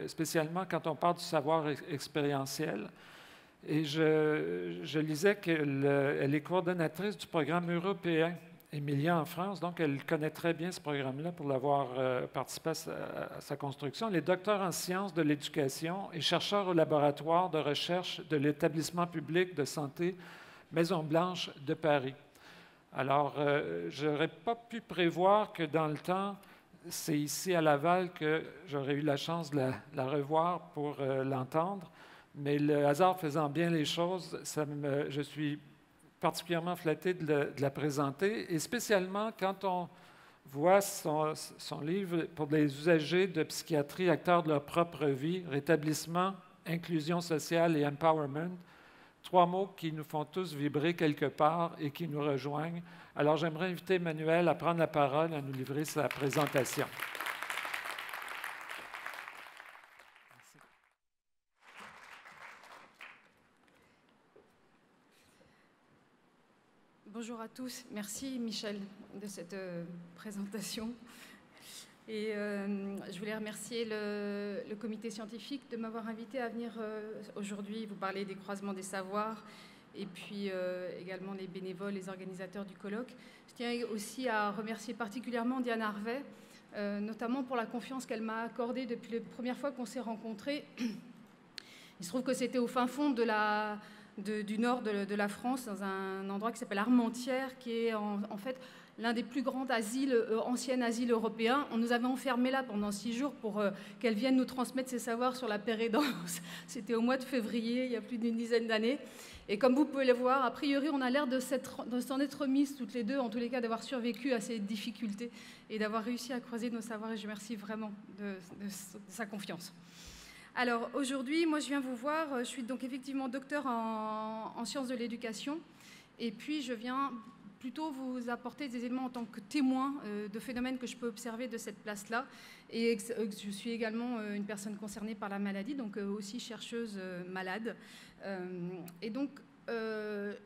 spécialement quand on parle du savoir expérientiel. Et je lisais qu'elle est coordonnatrice du programme européen Emilia en France, donc elle connaît très bien ce programme-là pour l'avoir participé à sa construction. Elle est docteur en sciences de l'éducation et chercheur au laboratoire de recherche de l'établissement public de santé Maison-Blanche de Paris. Alors, je n'aurais pas pu prévoir que dans le temps, c'est ici à Laval que j'aurais eu la chance de la revoir pour l'entendre, mais le hasard faisant bien les choses, je suis particulièrement flatté de la présenter, et spécialement quand on voit son livre pour les usagers de psychiatrie, acteurs de leur propre vie, rétablissement, inclusion sociale et empowerment, 3 mots qui nous font tous vibrer quelque part et qui nous rejoignent. Alors j'aimerais inviter Emmanuel à prendre la parole, à nous livrer sa présentation. Bonjour à tous. Merci Michel de cette présentation. Et je voulais remercier le comité scientifique de m'avoir invité à venir aujourd'hui vous parler des croisements des savoirs et puis également les bénévoles, les organisateurs du colloque. Je tiens aussi à remercier particulièrement Diane Harvey, notamment pour la confiance qu'elle m'a accordée depuis la première fois qu'on s'est rencontrés. Il se trouve que c'était au fin fond du nord de la France, dans un endroit qui s'appelle Armentières, qui est en fait l'un des plus grands anciens asiles européens. On nous avait enfermés là pendant 6 jours pour qu'elle vienne nous transmettre ses savoirs sur la pérédance. C'était au mois de février, il y a plus d'une dizaine d'années. Et comme vous pouvez le voir, a priori, on a l'air de s'en être remises toutes les deux, en tous les cas d'avoir survécu à ces difficultés et d'avoir réussi à croiser nos savoirs. Et je remercie vraiment de sa confiance. Alors aujourd'hui, moi je viens vous voir, je suis donc effectivement docteur en sciences de l'éducation et puis je viens plutôt vous apporter des éléments en tant que témoin de phénomènes que je peux observer de cette place-là et je suis également une personne concernée par la maladie, donc aussi chercheuse malade. Et donc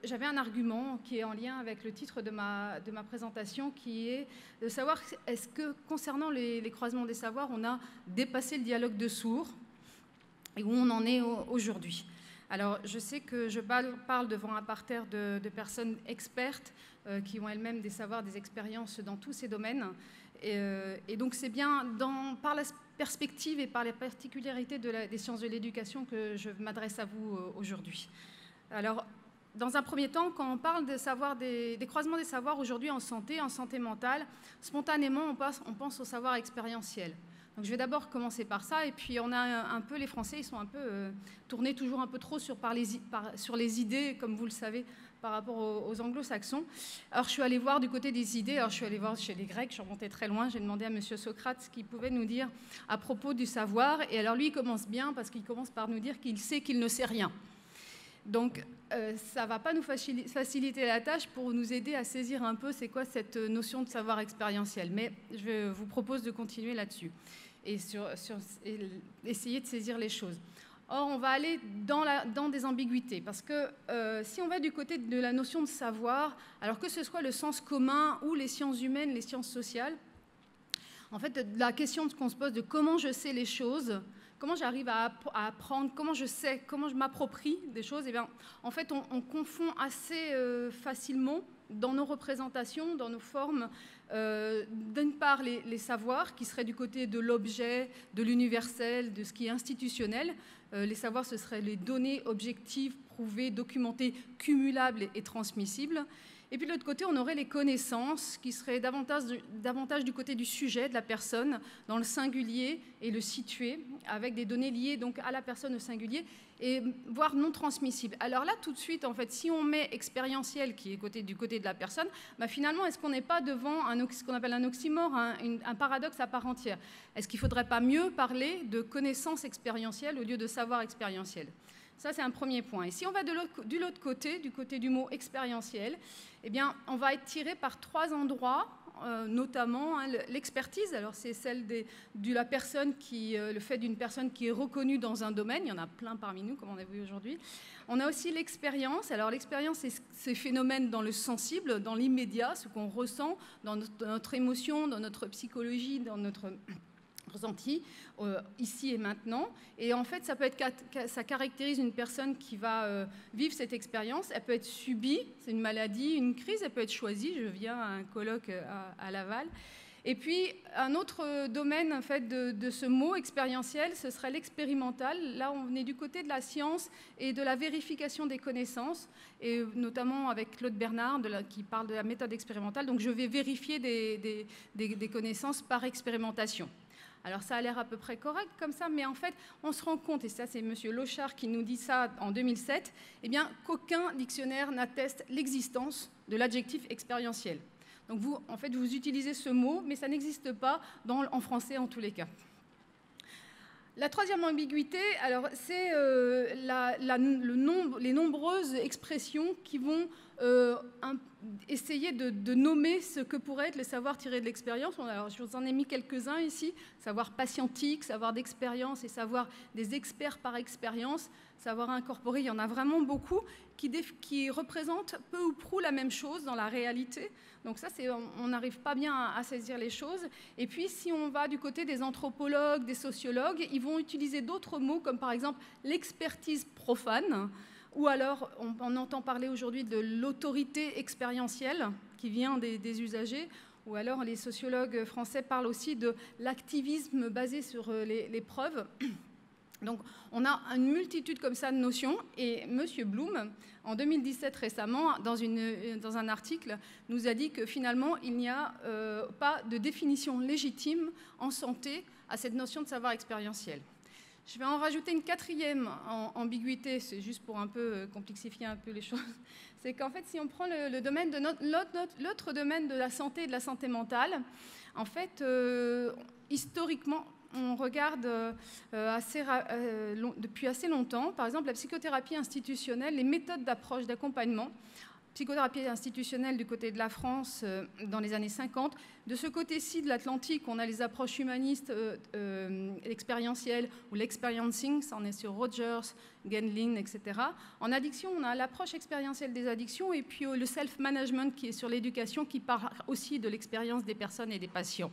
j'avais un argument qui est en lien avec le titre de ma présentation qui est de savoir est-ce que concernant les croisements des savoirs, on a dépassé le dialogue de sourds et où on en est aujourd'hui. Alors, je sais que je parle devant un parterre de personnes expertes qui ont elles-mêmes des savoirs, des expériences dans tous ces domaines. Et donc, c'est bien par la perspective et par les particularités des sciences de l'éducation que je m'adresse à vous aujourd'hui. Alors, dans un premier temps, quand on parle des croisements des savoirs aujourd'hui en santé mentale, spontanément, on pense au savoir expérientiel. Donc, je vais d'abord commencer par ça, et puis on a un peu, les Français, ils sont un peu tournés toujours un peu trop sur les idées, comme vous le savez, par rapport aux anglo-saxons. Alors, je suis allée voir du côté des idées, alors je suis allée voir chez les Grecs, je suis remontée très loin, j'ai demandé à M. Socrate ce qu'il pouvait nous dire à propos du savoir, et alors lui, il commence bien, parce qu'il commence par nous dire qu'il sait qu'il ne sait rien. Donc, ça ne va pas nous faciliter la tâche pour nous aider à saisir un peu c'est quoi cette notion de savoir expérientiel. Mais je vous propose de continuer là-dessus et essayer de saisir les choses. Or, on va aller dans des ambiguïtés, parce que si on va du côté de la notion de savoir, alors que ce soit le sens commun ou les sciences humaines, les sciences sociales, en fait, la question qu'on se pose de comment je sais les choses, comment j'arrive à apprendre, comment je sais, comment je m'approprie des choses, eh bien, en fait, on confond assez facilement dans nos représentations, dans nos formes, d'une part les savoirs qui seraient du côté de l'objet, de l'universel, de ce qui est institutionnel. Les savoirs, ce seraient les données objectives, prouvées, documentées, cumulables et transmissibles. Et puis de l'autre côté, on aurait les connaissances qui seraient davantage du côté du sujet, de la personne, dans le singulier et le situé, avec des données liées donc à la personne au singulier, et voire non transmissibles. Alors là, tout de suite, en fait, si on met expérientiel qui est du côté de la personne, bah finalement, est-ce qu'on n'est pas devant ce qu'on appelle un oxymore, un paradoxe à part entière? Est-ce qu'il ne faudrait pas mieux parler de connaissance expérientielle au lieu de savoir expérientiel? Ça, c'est un premier point. Et si on va de l'autre côté, du côté du mot expérientiel, eh bien, on va être tiré par 3 endroits, notamment l'expertise. Alors, c'est celle de la personne le fait d'une personne qui est reconnue dans un domaine. Il y en a plein parmi nous, comme on a vu aujourd'hui. On a aussi l'expérience. Alors, l'expérience, c'est ces phénomènes dans le sensible, dans l'immédiat, ce qu'on ressent dans notre émotion, dans notre psychologie, dans ressenti ici et maintenant. Et en fait, ça caractérise une personne qui va vivre cette expérience. Elle peut être subie, c'est une maladie, une crise, elle peut être choisie. Je viens à un colloque à Laval. Et puis, un autre domaine en fait, de ce mot expérientiel, ce serait l'expérimental. Là, on est du côté de la science et de la vérification des connaissances, et notamment avec Claude Bernard qui parle de la méthode expérimentale. Donc, je vais vérifier des connaissances par expérimentation. Alors, ça a l'air à peu près correct comme ça, mais en fait, on se rend compte, et ça, c'est M. Lochard qui nous dit ça en 2007, eh bien, qu'aucun dictionnaire n'atteste l'existence de l'adjectif expérientiel. Donc, vous, en fait, vous utilisez ce mot, mais ça n'existe pas en français en tous les cas. La troisième ambiguïté, alors, c'est les nombreuses expressions qui vont essayer de nommer ce que pourrait être le savoir tiré de l'expérience. Alors, je vous en ai mis quelques-uns ici. Savoir patientique, savoir d'expérience et savoir des experts par expérience, savoir incorporé. Il y en a vraiment beaucoup qui représentent peu ou prou la même chose dans la réalité. Donc ça, on n'arrive pas bien à saisir les choses. Et puis, si on va du côté des anthropologues, des sociologues, ils vont utiliser d'autres mots, comme par exemple l'expertise profane, ou alors, on entend parler aujourd'hui de l'autorité expérientielle qui vient des usagers, ou alors les sociologues français parlent aussi de l'activisme basé sur les preuves. Donc, on a une multitude comme ça de notions, et M. Bloom, en 2017 récemment, dans un article, nous a dit que finalement, il n'y a pas de définition légitime en santé à cette notion de savoir expérientiel. Je vais en rajouter une quatrième ambiguïté, c'est juste pour un peu complexifier un peu les choses. C'est qu'en fait, si on prend le domaine de l'autre domaine de la santé et de la santé mentale, en fait, historiquement, on regarde depuis assez longtemps, par exemple, la psychothérapie institutionnelle, les méthodes d'approche d'accompagnement. Psychothérapie institutionnelle du côté de la France dans les années 50. De ce côté-ci de l'Atlantique, on a les approches humanistes, l'expérientiel ou l'experiencing, ça on est sur Rogers, Gendlin, etc. En addiction, on a l'approche expérientielle des addictions et puis le self-management qui est sur l'éducation, qui parle aussi de l'expérience des personnes et des patients.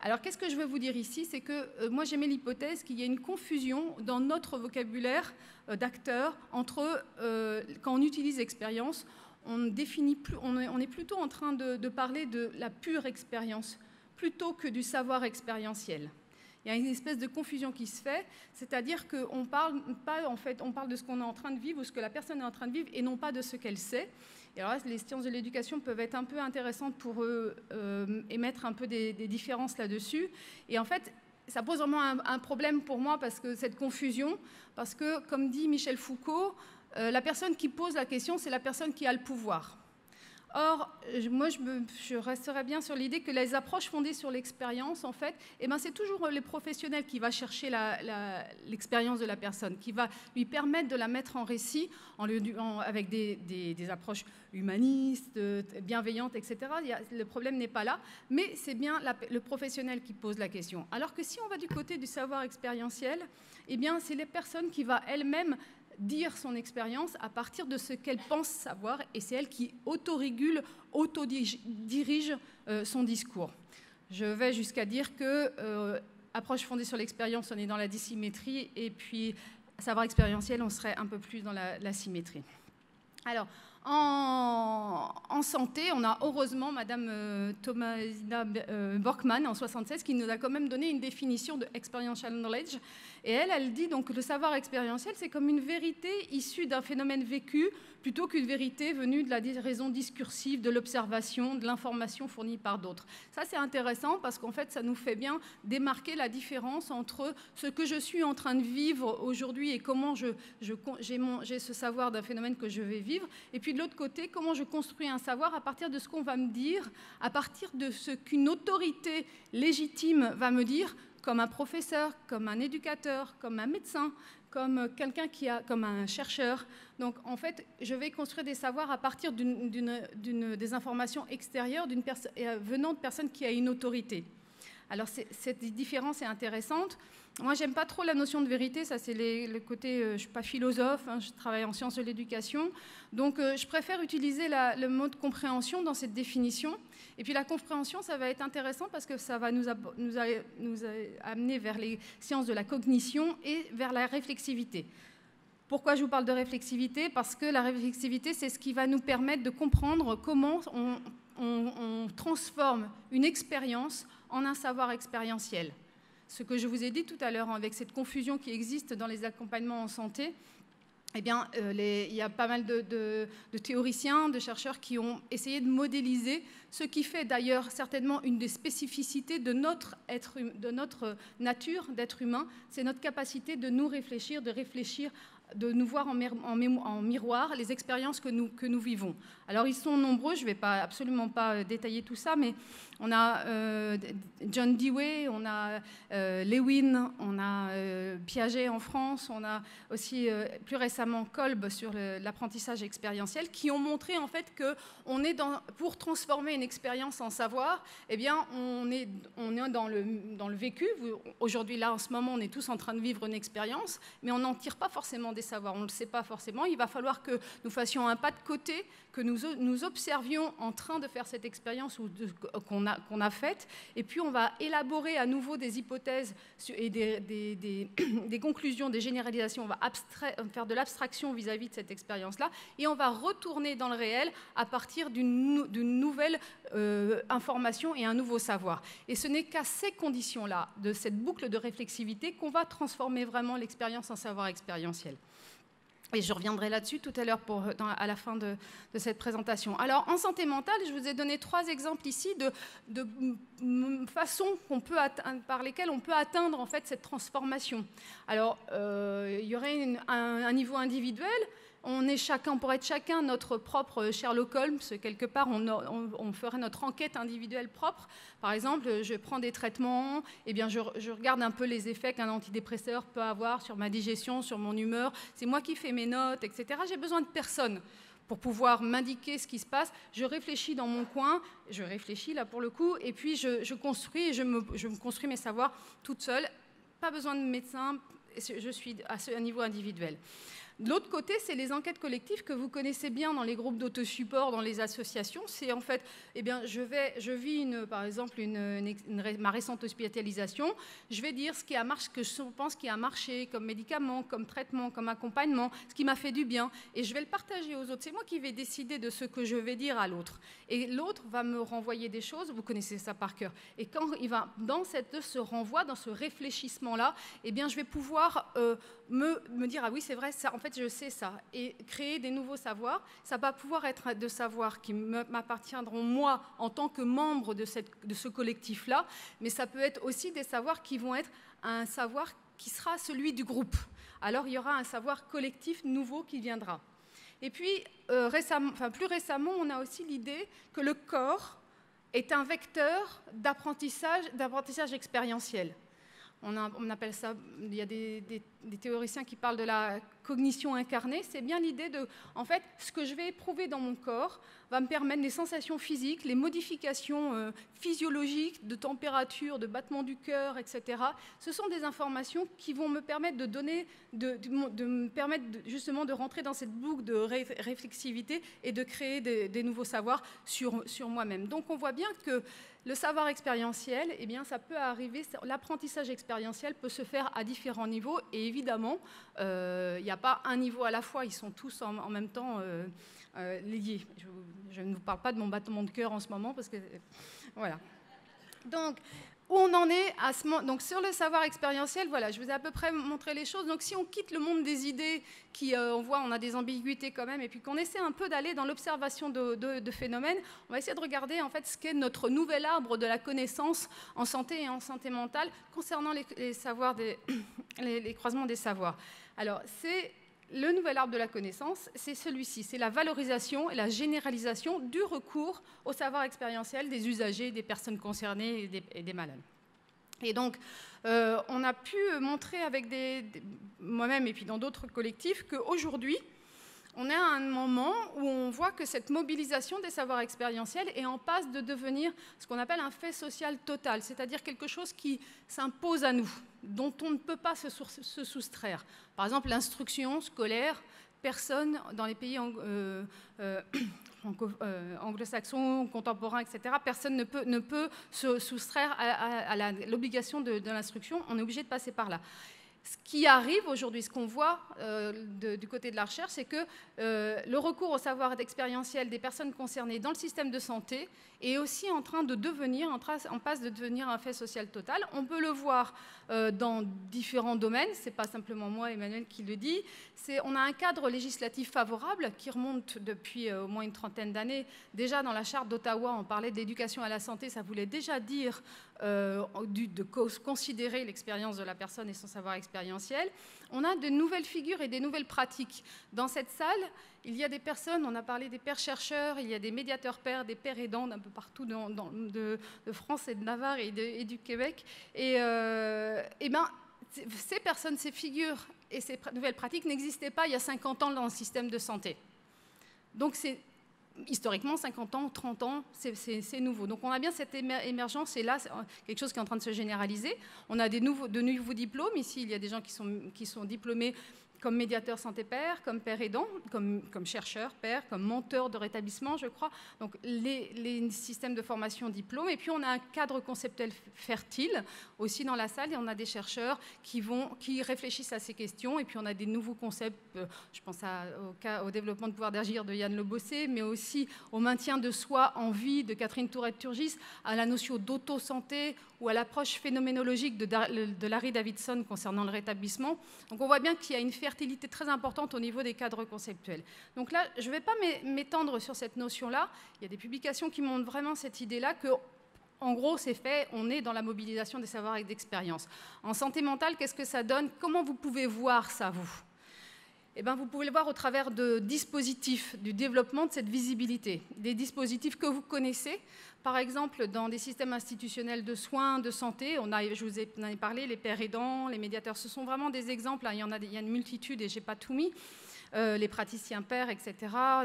Alors, qu'est-ce que je veux vous dire ici? C'est que moi, j'émets l'hypothèse qu'il y a une confusion dans notre vocabulaire d'acteurs entre, quand on utilise expérience, on est plutôt en train de parler de la pure expérience plutôt que du savoir expérientiel. Il y a une espèce de confusion qui se fait, c'est-à-dire qu'on parle pas, en fait, on parle de ce qu'on est en train de vivre ou ce que la personne est en train de vivre et non pas de ce qu'elle sait. Et alors là, les sciences de l'éducation peuvent être un peu intéressantes pour émettre un peu des différences là-dessus. Et en fait, ça pose vraiment un problème pour moi parce que cette confusion, parce que, comme dit Michel Foucault, la personne qui pose la question, c'est la personne qui a le pouvoir. Or, moi, je resterais bien sur l'idée que les approches fondées sur l'expérience, en fait, eh ben, c'est toujours les professionnels qui vont chercher l'expérience de la personne, qui va lui permettre de la mettre en récit avec des approches humanistes, bienveillantes, etc. Le problème n'est pas là, mais c'est bien le professionnel qui pose la question. Alors que si on va du côté du savoir expérientiel, eh bien, c'est les personnes qui vont elles-mêmes dire son expérience à partir de ce qu'elle pense savoir, et c'est elle qui autorégule, autodirige son discours. Je vais jusqu'à dire que approche fondée sur l'expérience, on est dans la dissymétrie, et puis savoir expérientiel, on serait un peu plus dans la symétrie. Alors, en santé, on a heureusement Madame Thomasina Borkman en 1976 qui nous a quand même donné une définition de experiential knowledge. Et elle dit donc que le savoir expérientiel, c'est comme une vérité issue d'un phénomène vécu plutôt qu'une vérité venue de la raison discursive, de l'observation, de l'information fournie par d'autres. Ça, c'est intéressant parce qu'en fait, ça nous fait bien démarquer la différence entre ce que je suis en train de vivre aujourd'hui et comment j'ai ce savoir d'un phénomène que je vais vivre, et puis de l'autre côté, comment je construis un savoir à partir de ce qu'on va me dire, à partir de ce qu'une autorité légitime va me dire, comme un professeur, comme un éducateur, comme un médecin, comme quelqu'un comme un chercheur. Donc, en fait, je vais construire des savoirs à partir des informations extérieures venant de personnes qui ont une autorité. Alors, cette différence est intéressante. Moi, j'aime pas trop la notion de vérité, ça c'est le côté, je ne suis pas philosophe, hein, je travaille en sciences de l'éducation, donc je préfère utiliser le mot de compréhension dans cette définition. Et puis la compréhension, ça va être intéressant parce que ça va nous amener vers les sciences de la cognition et vers la réflexivité. Pourquoi je vous parle de réflexivité? Parce que la réflexivité, c'est ce qui va nous permettre de comprendre comment on transforme une expérience en un savoir expérientiel. Ce que je vous ai dit tout à l'heure, avec cette confusion qui existe dans les accompagnements en santé, eh bien, il y a pas mal de théoriciens, de chercheurs qui ont essayé de modéliser ce qui fait d'ailleurs certainement une des spécificités de notre nature d'être humain, c'est notre capacité de nous réfléchir, de nous voir en miroir les expériences que nous vivons. Alors, ils sont nombreux, je ne vais absolument pas détailler tout ça, mais on a John Dewey, on a Lewin, on a Piaget en France, on a aussi plus récemment Kolb sur l'apprentissage expérientiel, qui ont montré en fait que pour transformer une expérience en savoir, eh bien, on est dans le vécu. Aujourd'hui, là, en ce moment, on est tous en train de vivre une expérience, mais on n'en tire pas forcément des savoirs, on ne le sait pas forcément. Il va falloir que nous fassions un pas de côté, que nous observions en train de faire cette expérience qu'on a faite, et puis on va élaborer à nouveau des hypothèses et des conclusions, des généralisations, on va faire de l'abstraction vis-à-vis de cette expérience-là, et on va retourner dans le réel à partir d'une nouvelle information et un nouveau savoir. Et ce n'est qu'à ces conditions-là, de cette boucle de réflexivité, qu'on va transformer vraiment l'expérience en savoir expérientiel. Et je reviendrai là-dessus tout à l'heure à la fin de cette présentation. Alors, en santé mentale, je vous ai donné 3 exemples ici de façons par lesquelles on peut atteindre en fait cette transformation. Alors, il y aurait un niveau individuel. On pourrait être chacun notre propre Sherlock Holmes. Quelque part, on ferait notre enquête individuelle propre. Par exemple, je prends des traitements, eh bien, je regarde un peu les effets qu'un antidépresseur peut avoir sur ma digestion, sur mon humeur. C'est moi qui fais mes notes, etc. J'ai besoin de personne pour pouvoir m'indiquer ce qui se passe. Je réfléchis dans mon coin, je réfléchis là pour le coup, et puis je construis, je me construis mes savoirs toute seule. Pas besoin de médecin, je suis à un niveau individuel. De l'autre côté, c'est les enquêtes collectives que vous connaissez bien dans les groupes d'autosupport, dans les associations. C'est en fait, eh bien, je vis par exemple ma récente hospitalisation. Je vais dire ce que je pense qui a marché comme médicament, comme traitement, comme accompagnement, ce qui m'a fait du bien. Et je vais le partager aux autres. C'est moi qui vais décider de ce que je vais dire à l'autre. Et l'autre va me renvoyer des choses. Vous connaissez ça par cœur. Et quand il va dans ce renvoi, dans ce réfléchissement-là, eh bien, je vais pouvoir me dire, ah oui, c'est vrai, ça, en fait, je sais ça, et créer des nouveaux savoirs. Ça va pouvoir être de savoirs qui m'appartiendront moi en tant que membre de ce collectif-là, mais ça peut être aussi des savoirs qui vont être un savoir qui sera celui du groupe. Alors, il y aura un savoir collectif nouveau qui viendra. Et puis, plus récemment, on a aussi l'idée que le corps est un vecteur d'apprentissage expérientiel. On appelle ça, il y a des théoriciens qui parlent de la cognition incarnée. C'est bien l'idée de, en fait, ce que je vais éprouver dans mon corps va me permettre les sensations physiques, les modifications physiologiques de température, de battement du cœur, etc. Ce sont des informations qui vont me permettre me permettre justement de rentrer dans cette boucle de réflexivité et de créer des nouveaux savoirs sur moi-même. Donc on voit bien que le savoir expérientiel, eh bien, ça peut arriver, l'apprentissage expérientiel peut se faire à différents niveaux, et évidemment, il n'y a pas un niveau à la fois, ils sont tous en même temps liés. Je ne vous parle pas de mon battement de cœur en ce moment, parce que, voilà. Donc, où on en est à ce moment. Donc, sur le savoir expérientiel, voilà, je vous ai à peu près montré les choses. Donc, si on quitte le monde des idées, on a des ambiguïtés quand même, et puis qu'on essaie un peu d'aller dans l'observation de phénomènes, on va essayer de regarder en fait ce qu'est notre nouvel arbre de la connaissance en santé et en santé mentale concernant les savoirs, les croisements des savoirs. Alors, c'est le nouvel arbre de la connaissance, c'est celui-ci, c'est la valorisation et la généralisation du recours au savoir expérientiel des usagers, des personnes concernées et des malades. Et donc, on a pu montrer avec moi-même et puis dans d'autres collectifs qu'aujourd'hui, on est à un moment où voit que cette mobilisation des savoirs expérientiels est en passe de devenir ce qu'on appelle un fait social total, c'est-à-dire quelque chose qui s'impose à nous, dont on ne peut pas se soustraire. Par exemple, l'instruction scolaire, personne dans les pays anglo-saxons, contemporains, etc., personne ne peut se soustraire à l'obligation de l'instruction, on est obligé de passer par là. Ce qui arrive aujourd'hui, ce qu'on voit du côté de la recherche, c'est que le recours au savoir expérientiel des personnes concernées dans le système de santé est aussi en passe de devenir un fait social total. On peut le voir dans différents domaines, ce n'est pas simplement moi, Emmanuel, qui le dit. On a un cadre législatif favorable qui remonte depuis au moins une trentaine d'années. Déjà dans la charte d'Ottawa, on parlait d'éducation à la santé, ça voulait déjà dire de considérer l'expérience de la personne et son savoir expérientiel. On a de nouvelles figures et des nouvelles pratiques. Dans cette salle, il y a des personnes, on a parlé des pères chercheurs, il y a des médiateurs pères, des pères aidants d'un peu partout de France et de Navarre et du Québec. Et ces personnes, ces figures et ces nouvelles pratiques n'existaient pas il y a 50 ans dans le système de santé. Donc c'est historiquement, 50 ans, 30 ans, c'est nouveau. Donc on a bien cette émergence, et là, c'est quelque chose qui est en train de se généraliser. On a de nouveaux diplômes. Ici, il y a des gens qui sont diplômés comme médiateur santé-père, comme père aidant, comme chercheur, père, comme menteur de rétablissement, je crois. Donc les systèmes de formation diplôme. Et puis on a un cadre conceptuel fertile aussi dans la salle, et on a des chercheurs qui réfléchissent à ces questions. Et puis on a des nouveaux concepts, je pense au développement de pouvoir d'agir de Yann Le Bossé, mais aussi au maintien de soi en vie de Catherine Tourette-Turgis, à la notion d'auto-santé ou à l'approche phénoménologique de Larry Davidson concernant le rétablissement. Donc on voit bien qu'il y a une fertilité très importante au niveau des cadres conceptuels. Donc là, je ne vais pas m'étendre sur cette notion-là. Il y a des publications qui montrent vraiment cette idée-là que, en gros, c'est fait, on est dans la mobilisation des savoirs et d'expérience. En santé mentale, qu'est-ce que ça donne? Comment vous pouvez voir ça, vous? Eh bien, vous pouvez le voir au travers de dispositifs, du développement de cette visibilité. Des dispositifs que vous connaissez. Par exemple, dans des systèmes institutionnels de soins, de santé, je vous en ai parlé, les pères aidants, les médiateurs, ce sont vraiment des exemples. Hein, il y a une multitude et je n'ai pas tout mis. Les praticiens pairs, etc.,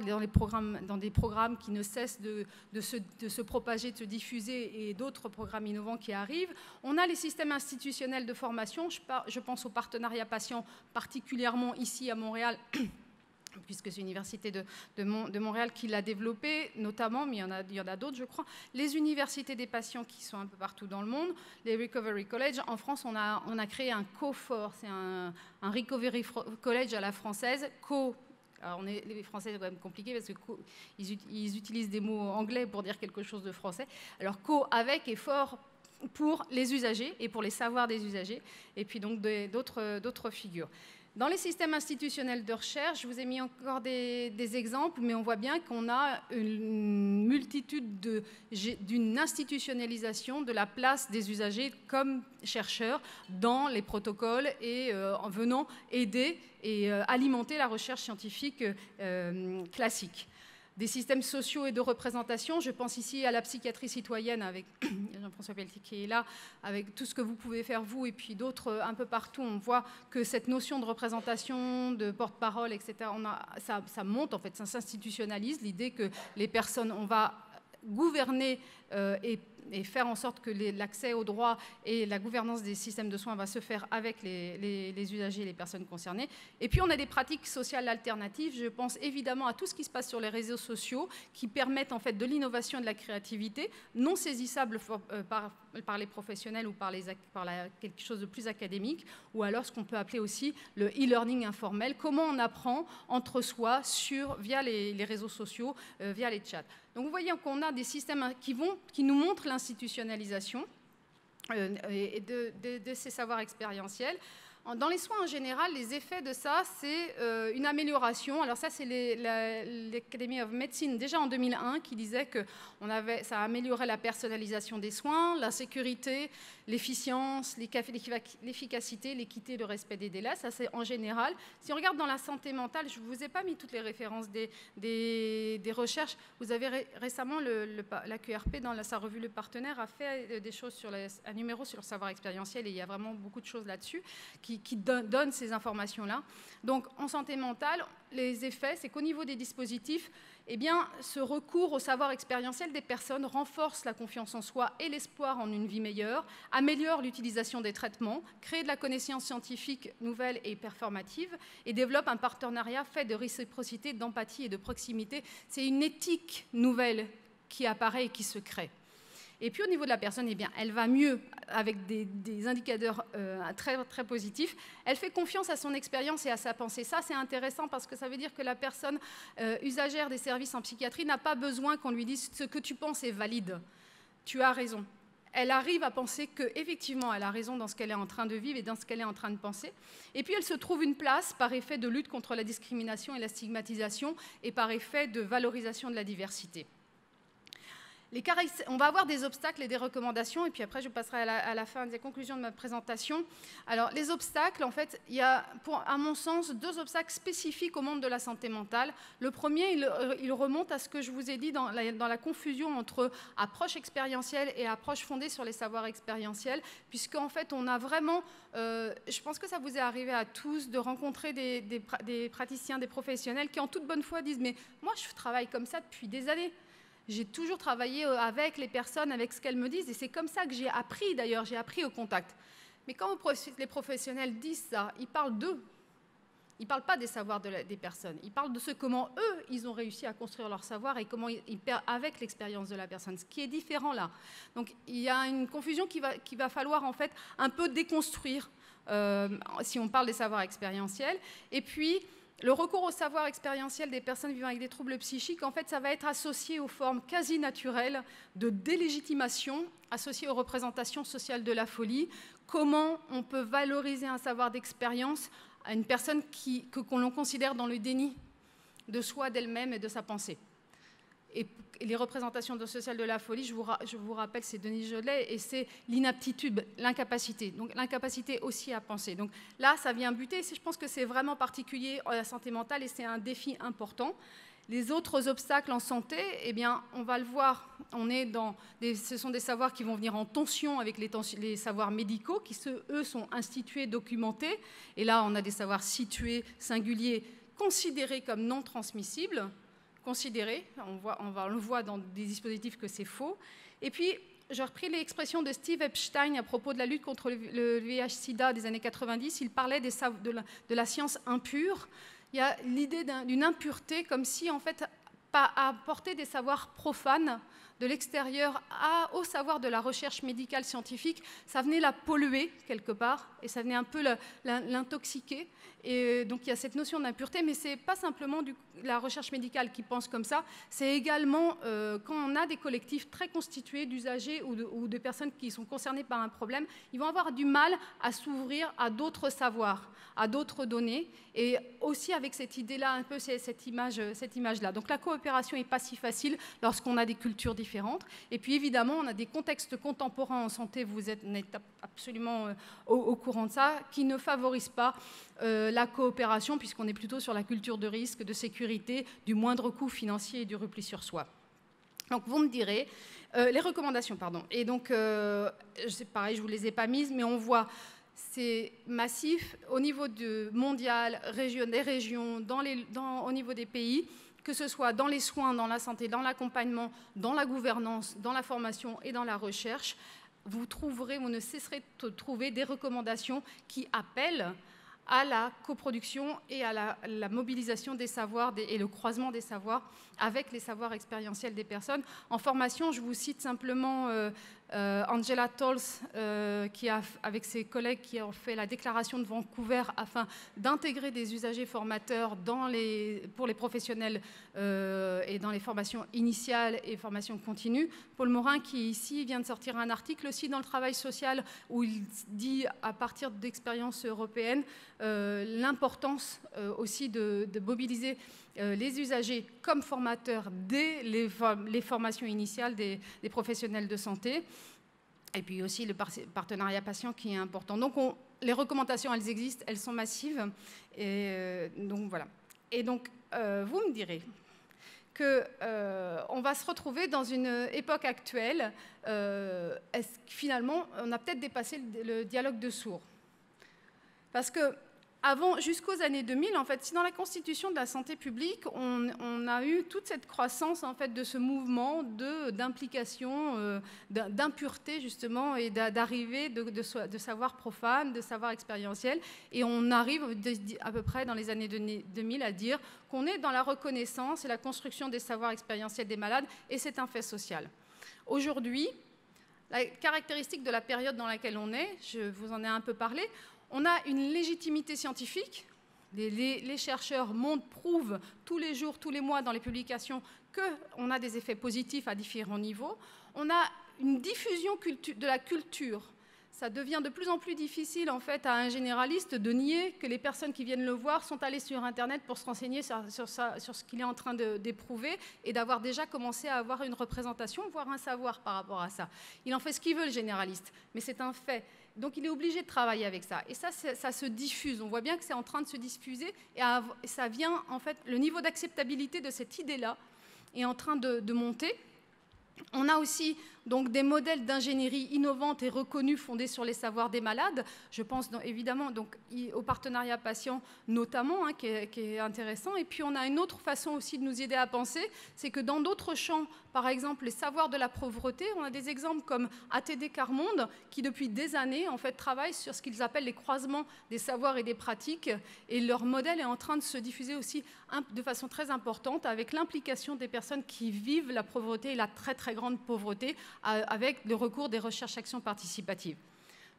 dans des programmes qui ne cessent de se propager, de se diffuser, et d'autres programmes innovants qui arrivent. On a les systèmes institutionnels de formation, je pense au partenariat patient, particulièrement ici à Montréal, puisque c'est l'université de Montréal qui l'a développé, notamment, mais il y en a d'autres, je crois. Les universités des patients qui sont un peu partout dans le monde, les Recovery College. En France, on a créé un COFOR, c'est un Recovery College à la française. Alors les Français, c'est quand même compliqué parce qu'ils utilisent des mots anglais pour dire quelque chose de français. Alors avec et fort pour les usagers et pour les savoirs des usagers, et puis donc d'autres figures. Dans les systèmes institutionnels de recherche, je vous ai mis encore des exemples, mais on voit bien qu'on a une multitude d'une institutionnalisation de la place des usagers comme chercheurs dans les protocoles et en venant aider et alimenter la recherche scientifique classique. Des systèmes sociaux et de représentation. Je pense ici à la psychiatrie citoyenne avec Jean-François Pelletier qui est là, avec tout ce que vous pouvez faire vous et puis d'autres un peu partout. On voit que cette notion de représentation, de porte-parole, etc., ça monte, en fait, ça s'institutionnalise. L'idée que les personnes, on va gouverner et faire en sorte que l'accès aux droits et la gouvernance des systèmes de soins va se faire avec les usagers et les personnes concernées. Et puis on a des pratiques sociales alternatives. Je pense évidemment à tout ce qui se passe sur les réseaux sociaux qui permettent en fait de l'innovation et de la créativité, non saisissables par les professionnels ou par quelque chose de plus académique, ou alors ce qu'on peut appeler aussi le e-learning informel. Comment on apprend entre soi via les réseaux sociaux, via les chats. Donc vous voyez qu'on a des systèmes qui nous montrent l'institutionnalisation de ces savoirs expérientiels. Dans les soins en général, les effets de ça, c'est une amélioration. Alors ça, c'est l'Academy of Medicine, déjà en 2001, qui disait que ça améliorait la personnalisation des soins, la sécurité, l'efficience, l'efficacité, l'équité, le respect des délais. Ça, c'est en général. Si on regarde dans la santé mentale, je ne vous ai pas mis toutes les références des recherches. Vous avez récemment, la QRP, dans sa revue Le Partenaire, a fait des choses un numéro sur le savoir expérientiel, et il y a vraiment beaucoup de choses là-dessus, qui donne ces informations-là. Donc, en santé mentale, les effets, c'est qu'au niveau des dispositifs, eh bien, ce recours au savoir expérientiel des personnes renforce la confiance en soi et l'espoir en une vie meilleure, améliore l'utilisation des traitements, crée de la connaissance scientifique nouvelle et performative et développe un partenariat fait de réciprocité, d'empathie et de proximité. C'est une éthique nouvelle qui apparaît et qui se crée. Et puis au niveau de la personne, eh bien, elle va mieux avec des indicateurs très, très positifs. Elle fait confiance à son expérience et à sa pensée. Ça, c'est intéressant parce que ça veut dire que la personne usagère des services en psychiatrie n'a pas besoin qu'on lui dise « ce que tu penses est valide, tu as raison ». Elle arrive à penser qu'effectivement, elle a raison dans ce qu'elle est en train de vivre et dans ce qu'elle est en train de penser. Et puis, elle se trouve une place par effet de lutte contre la discrimination et la stigmatisation et par effet de valorisation de la diversité. On va avoir des obstacles et des recommandations, et puis après je passerai à la fin des conclusions de ma présentation. Alors les obstacles, en fait, il y a, à mon sens, 2 obstacles spécifiques au monde de la santé mentale. Le premier, il remonte à ce que je vous ai dit dans la confusion entre approche expérientielle et approche fondée sur les savoirs expérientiels, puisqu'en fait on a vraiment, je pense que ça vous est arrivé à tous, de rencontrer des praticiens, des professionnels qui en toute bonne foi disent « mais moi je travaille comme ça depuis des années ». J'ai toujours travaillé avec les personnes, avec ce qu'elles me disent, et c'est comme ça que j'ai appris, d'ailleurs, j'ai appris au contact. Mais quand les professionnels disent ça, ils parlent d'eux. Ils ne parlent pas des savoirs des personnes. Ils parlent de comment, eux, ils ont réussi à construire leur savoir et comment avec l'expérience de la personne, ce qui est différent là. Donc, il y a une confusion qu'il va falloir, en fait, un peu déconstruire si on parle des savoirs expérientiels. Et puis, le recours au savoir expérientiel des personnes vivant avec des troubles psychiques, en fait, ça va être associé aux formes quasi naturelles de délégitimation, associées aux représentations sociales de la folie. Comment on peut valoriser un savoir d'expérience à une personne qu'on l'on considère dans le déni de soi, d'elle-même et de sa pensée. Et les représentations sociales de la folie, je vous rappelle, c'est Denis Jodelet, et c'est l'inaptitude, l'incapacité. Donc l'incapacité aussi à penser. Donc là, ça vient buter. Je pense que c'est vraiment particulier à la santé mentale et c'est un défi important. Les autres obstacles en santé, eh bien, on va le voir, ce sont des savoirs qui vont venir en tension avec les savoirs médicaux, qui, eux, sont institués, documentés. Et là, on a des savoirs situés, singuliers, considérés comme non transmissibles. Considéré, on le voit dans des dispositifs que c'est faux. Et puis, j'ai repris l'expression de Steve Epstein à propos de la lutte contre le VIH-Sida des années 90. Il parlait de la science impure. Il y a l'idée d'une impureté, comme si, en fait, apporter des savoirs profanes de l'extérieur au savoir de la recherche médicale scientifique, ça venait la polluer quelque part, et ça venait un peu l'intoxiquer. Et donc il y a cette notion d'impureté, mais ce n'est pas simplement la recherche médicale qui pense comme ça, c'est également quand on a des collectifs très constitués d'usagers ou de personnes qui sont concernées par un problème, ils vont avoir du mal à s'ouvrir à d'autres savoirs, à d'autres données, et aussi avec cette idée-là, un peu cette image-là. Donc la coopération n'est pas si facile lorsqu'on a des cultures différentes. Et puis évidemment, on a des contextes contemporains en santé, vous êtes absolument au courant de ça, qui ne favorisent pas la coopération, puisqu'on est plutôt sur la culture de risque, de sécurité, du moindre coût financier et du repli sur soi. Donc vous me direz, les recommandations, pardon. Et donc, c'est pareil, je ne vous les ai pas mises, mais on voit, c'est massif au niveau mondial, des régions, au niveau des pays, que ce soit dans les soins, dans la santé, dans l'accompagnement, dans la gouvernance, dans la formation et dans la recherche. Vous ne cesserez de trouver des recommandations qui appellent à la coproduction et à la mobilisation des savoirs et le croisement des savoirs avec les savoirs expérientiels des personnes. En formation, je vous cite simplement Angela Tolles, avec ses collègues qui ont fait la déclaration de Vancouver afin d'intégrer des usagers formateurs pour les professionnels et dans les formations initiales et formations continues. Paul Morin, qui ici vient de sortir un article aussi dans le travail social où il dit, à partir d'expériences européennes, l'importance aussi de mobiliser les usagers comme formateurs dès les formations initiales des professionnels de santé. Et puis aussi le partenariat patient qui est important. Donc les recommandations, elles existent, elles sont massives. Et donc voilà. Et donc vous me direz qu'on va se retrouver dans une époque actuelle. Finalement, on a peut-être dépassé le dialogue de sourds. Parce que jusqu'aux années 2000, en fait, si dans la constitution de la santé publique, on a eu toute cette croissance en fait, de ce mouvement d'implication, d'impureté justement, et d'arrivée de savoir profane, de savoir expérientiel. Et on arrive à peu près dans les années 2000 à dire qu'on est dans la reconnaissance et la construction des savoirs expérientiels des malades, et c'est un fait social. Aujourd'hui, la caractéristique de la période dans laquelle on est, je vous en ai un peu parlé, on a une légitimité scientifique. Les chercheurs prouvent tous les jours, tous les mois dans les publications qu'on a des effets positifs à différents niveaux. On a une diffusion de la culture. Ça devient de plus en plus difficile en fait, à un généraliste de nier que les personnes qui viennent le voir sont allées sur Internet pour se renseigner sur ce qu'il est en train d'éprouver et d'avoir déjà commencé à avoir une représentation, voire un savoir par rapport à ça. Il en fait ce qu'il veut, le généraliste, mais c'est un fait. Donc il est obligé de travailler avec ça. Et ça se diffuse. On voit bien que c'est en train de se diffuser et ça vient, en fait, le niveau d'acceptabilité de cette idée-là est en train de monter. On a aussi donc, des modèles d'ingénierie innovantes et reconnus fondés sur les savoirs des malades. Je pense évidemment donc, au partenariat patient notamment, qui est intéressant. Et puis on a une autre façon aussi de nous aider à penser, c'est que dans d'autres champs, par exemple les savoirs de la pauvreté, on a des exemples comme ATD Carmonde qui depuis des années en fait, travaillent sur ce qu'ils appellent les croisements des savoirs et des pratiques. Et leur modèle est en train de se diffuser aussi de façon très importante avec l'implication des personnes qui vivent la pauvreté et la très très grande pauvreté avec le recours des recherches-actions participatives.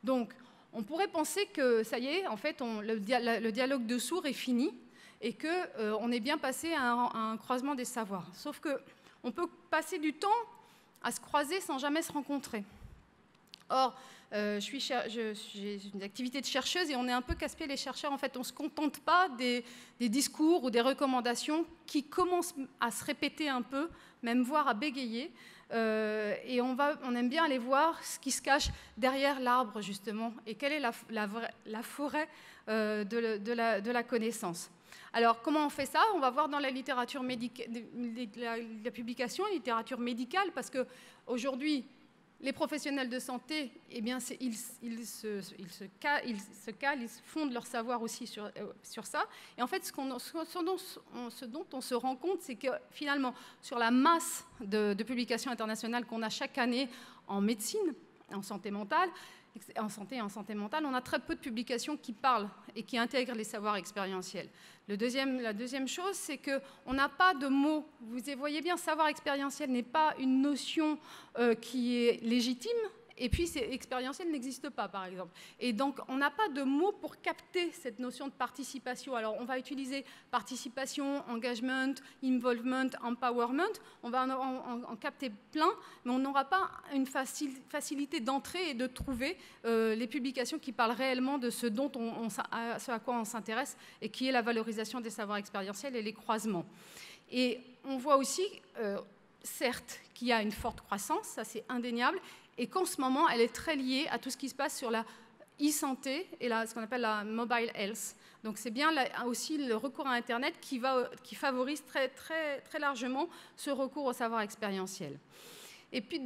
Donc, on pourrait penser que, ça y est, en fait, le dialogue de sourds est fini et qu'on est bien passé à un croisement des savoirs. Sauf qu'on peut passer du temps à se croiser sans jamais se rencontrer. Or, j'ai une activité de chercheuse et on est un peu casse-pied les chercheurs. En fait, on ne se contente pas des discours ou des recommandations qui commencent à se répéter un peu, même voire à bégayer. Et on aime bien aller voir ce qui se cache derrière l'arbre, justement, et quelle est la forêt de la connaissance. Alors, comment on fait ça? On va voir dans la littérature médicale, la publication, la littérature médicale, parce qu'aujourd'hui, les professionnels de santé, eh bien, ils se calent, ils fondent leur savoir aussi sur ça. Et en fait, ce dont on se rend compte, c'est que finalement, sur la masse de publications internationales qu'on a chaque année en médecine, en santé mentale, en santé et en santé mentale, on a très peu de publications qui parlent et qui intègrent les savoirs expérientiels. La deuxième chose, c'est qu'on n'a pas de mots. Vous voyez bien, savoir expérientiel n'est pas une notion qui est légitime, et puis expérientiel n'existe pas, par exemple. Et donc, on n'a pas de mots pour capter cette notion de participation. Alors, on va utiliser participation, engagement, involvement, empowerment. On va en capter plein, mais on n'aura pas une facilité d'entrer et de trouver les publications qui parlent réellement de ce à quoi on s'intéresse et qui est la valorisation des savoirs expérientiels et les croisements. Et on voit aussi, certes, qu'il y a une forte croissance, ça c'est indéniable, et qu'en ce moment, elle est très liée à tout ce qui se passe sur la e-santé et ce qu'on appelle la mobile health. Donc c'est bien aussi le recours à Internet qui favorise très, très, très largement ce recours au savoir expérientiel. Et puis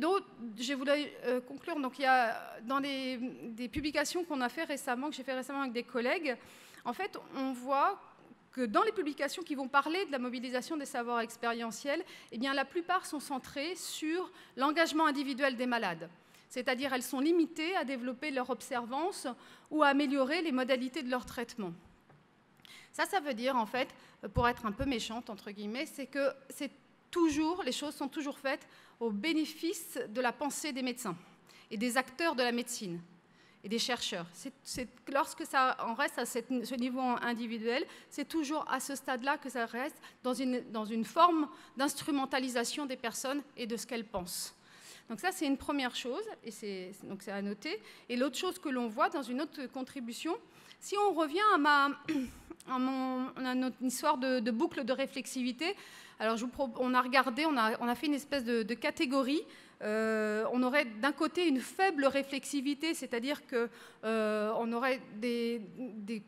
je voulais conclure, donc il y a dans des publications qu'on a fait récemment, que j'ai fait récemment avec des collègues, en fait, on voit que dans les publications qui vont parler de la mobilisation des savoirs expérientiels, eh bien, la plupart sont centrées sur l'engagement individuel des malades. C'est-à-dire elles sont limitées à développer leur observance ou à améliorer les modalités de leur traitement. Ça veut dire, en fait, pour être un peu méchante, entre guillemets, c'est que les choses sont toujours faites au bénéfice de la pensée des médecins et des acteurs de la médecine et des chercheurs. Lorsque ça en reste à ce niveau individuel, c'est toujours à ce stade-là que ça reste dans une forme d'instrumentalisation des personnes et de ce qu'elles pensent. Donc ça, c'est une première chose, et c'est à noter. Et l'autre chose que l'on voit dans une autre contribution, si on revient à notre histoire de boucle de réflexivité, alors on a fait une espèce de catégorie on aurait d'un côté une faible réflexivité, c'est-à-dire qu'on aurait des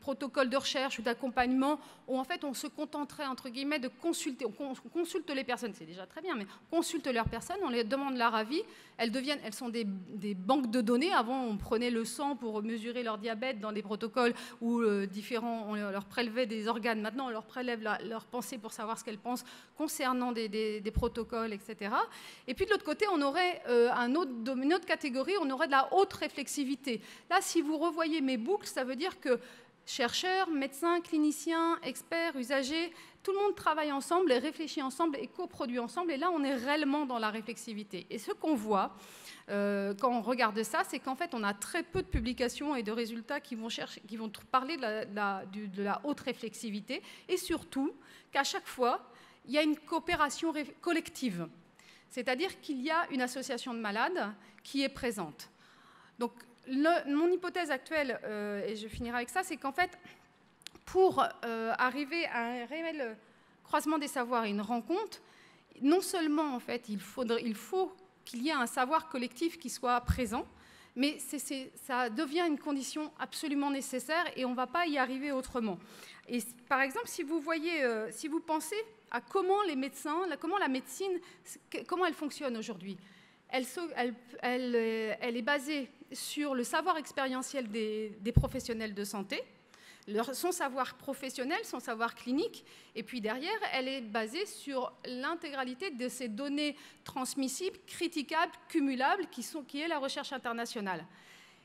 protocoles de recherche ou d'accompagnement où en fait on se contenterait entre guillemets de consulter, on consulte les personnes, c'est déjà très bien, mais on consulte leurs personnes, on les demande leur avis, elles sont des banques de données. Avant on prenait le sang pour mesurer leur diabète dans des protocoles où on leur prélevait des organes, maintenant on leur prélève leur pensée pour savoir ce qu'elles pensent concernant des protocoles, etc. Et puis de l'autre côté on aurait une autre catégorie, on aurait de la haute réflexivité. Là, si vous revoyez mes boucles, ça veut dire que chercheurs, médecins, cliniciens, experts, usagers, tout le monde travaille ensemble et réfléchit ensemble et coproduit ensemble. Et là, on est réellement dans la réflexivité. Et ce qu'on voit quand on regarde ça, c'est qu'en fait, on a très peu de publications et de résultats qui vont parler de la haute réflexivité. Et surtout, qu'à chaque fois, il y a une coopération collective. C'est-à-dire qu'il y a une association de malades qui est présente. Donc, mon hypothèse actuelle, et je finirai avec ça, c'est qu'en fait, pour arriver à un réel croisement des savoirs et une rencontre, non seulement en fait, il faut qu'il y ait un savoir collectif qui soit présent, mais ça devient une condition absolument nécessaire et on ne va pas y arriver autrement. Et par exemple, si vous pensez à comment les médecins, comment la médecine, comment elle fonctionne aujourd'hui. Elle est basée sur le savoir expérientiel des professionnels de santé, son savoir professionnel, son savoir clinique, et puis derrière, elle est basée sur l'intégralité de ces données transmissibles, critiquables, cumulables, qui est la recherche internationale.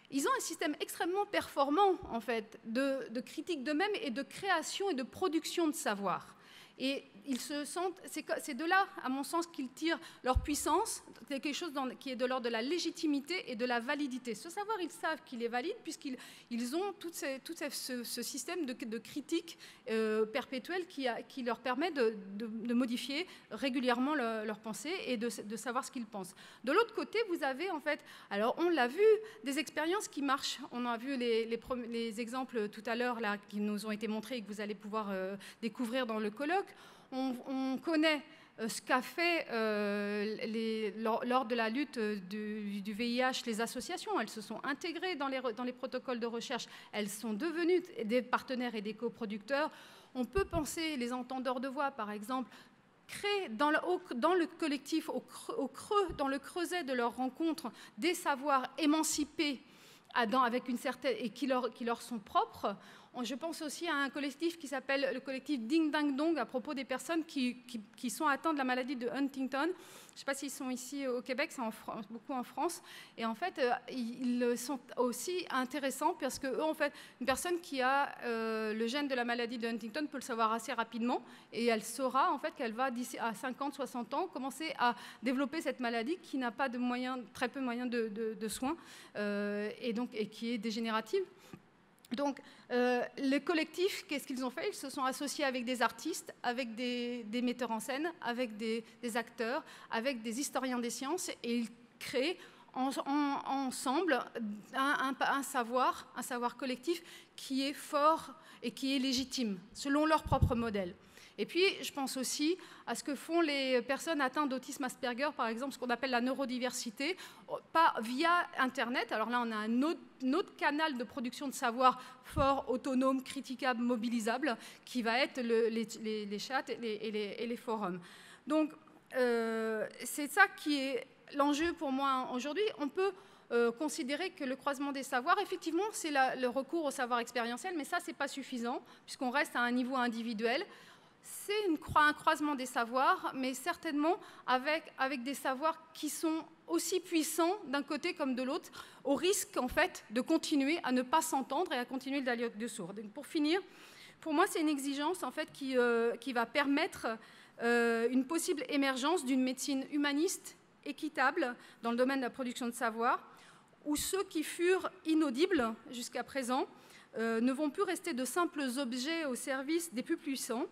Ils ont un système extrêmement performant, en fait, de critique d'eux-mêmes et de création et de production de savoir. Et ils se sentent, c'est de là, à mon sens, qu'ils tirent leur puissance, quelque chose qui est de l'ordre de la légitimité et de la validité. Ce savoir, ils savent qu'il est valide puisqu'ils ont tout ce système de critique perpétuelle qui leur permet de modifier régulièrement leur pensée et de savoir ce qu'ils pensent. De l'autre côté, vous avez en fait, alors on l'a vu, des expériences qui marchent. On a vu les exemples tout à l'heure là qui nous ont été montrés et que vous allez pouvoir découvrir dans le colloque. On connaît ce qu'a fait lors de la lutte du VIH les associations. Elles se sont intégrées dans les protocoles de recherche. Elles sont devenues des partenaires et des coproducteurs. On peut penser les entendeurs de voix, par exemple, créer dans le collectif, dans le creuset de leurs rencontres, des savoirs émancipés avec une certaine, et qui leur sont propres. Je pense aussi à un collectif qui s'appelle le collectif Ding Dang Dong à propos des personnes qui sont atteintes de la maladie de Huntington. Je ne sais pas s'ils sont ici au Québec, c'est beaucoup en France. Et en fait, ils sont aussi intéressants parce que eux, en fait, une personne qui a le gène de la maladie de Huntington peut le savoir assez rapidement et elle saura en fait qu'elle va d'ici à 50, 60 ans commencer à développer cette maladie qui n'a pas de moyens, très peu de moyens de soins et qui est dégénérative. Donc, les collectifs, qu'est-ce qu'ils ont fait? Ils se sont associés avec des artistes, avec des metteurs en scène, avec des acteurs, avec des historiens des sciences, et ils créent ensemble un savoir collectif qui est fort et qui est légitime, selon leur propre modèle. Et puis, je pense aussi à ce que font les personnes atteintes d'autisme Asperger, par exemple, ce qu'on appelle la neurodiversité, pas via Internet. Alors là, on a un autre canal de production de savoir fort, autonome, critiquable, mobilisable, qui va être les chats et les forums. Donc, c'est ça qui est l'enjeu pour moi aujourd'hui. On peut considérer que le croisement des savoirs, effectivement, c'est le recours au savoir expérientiel, mais ça, ce n'est pas suffisant, puisqu'on reste à un niveau individuel. C'est un croisement des savoirs, mais certainement avec des savoirs qui sont aussi puissants d'un côté comme de l'autre, au risque en fait de continuer à ne pas s'entendre et à continuer le dialogue de sourds. Donc, pour finir, pour moi, c'est une exigence en fait qui va permettre une possible émergence d'une médecine humaniste, équitable dans le domaine de la production de savoir, où ceux qui furent inaudibles jusqu'à présent ne vont plus rester de simples objets au service des plus puissants,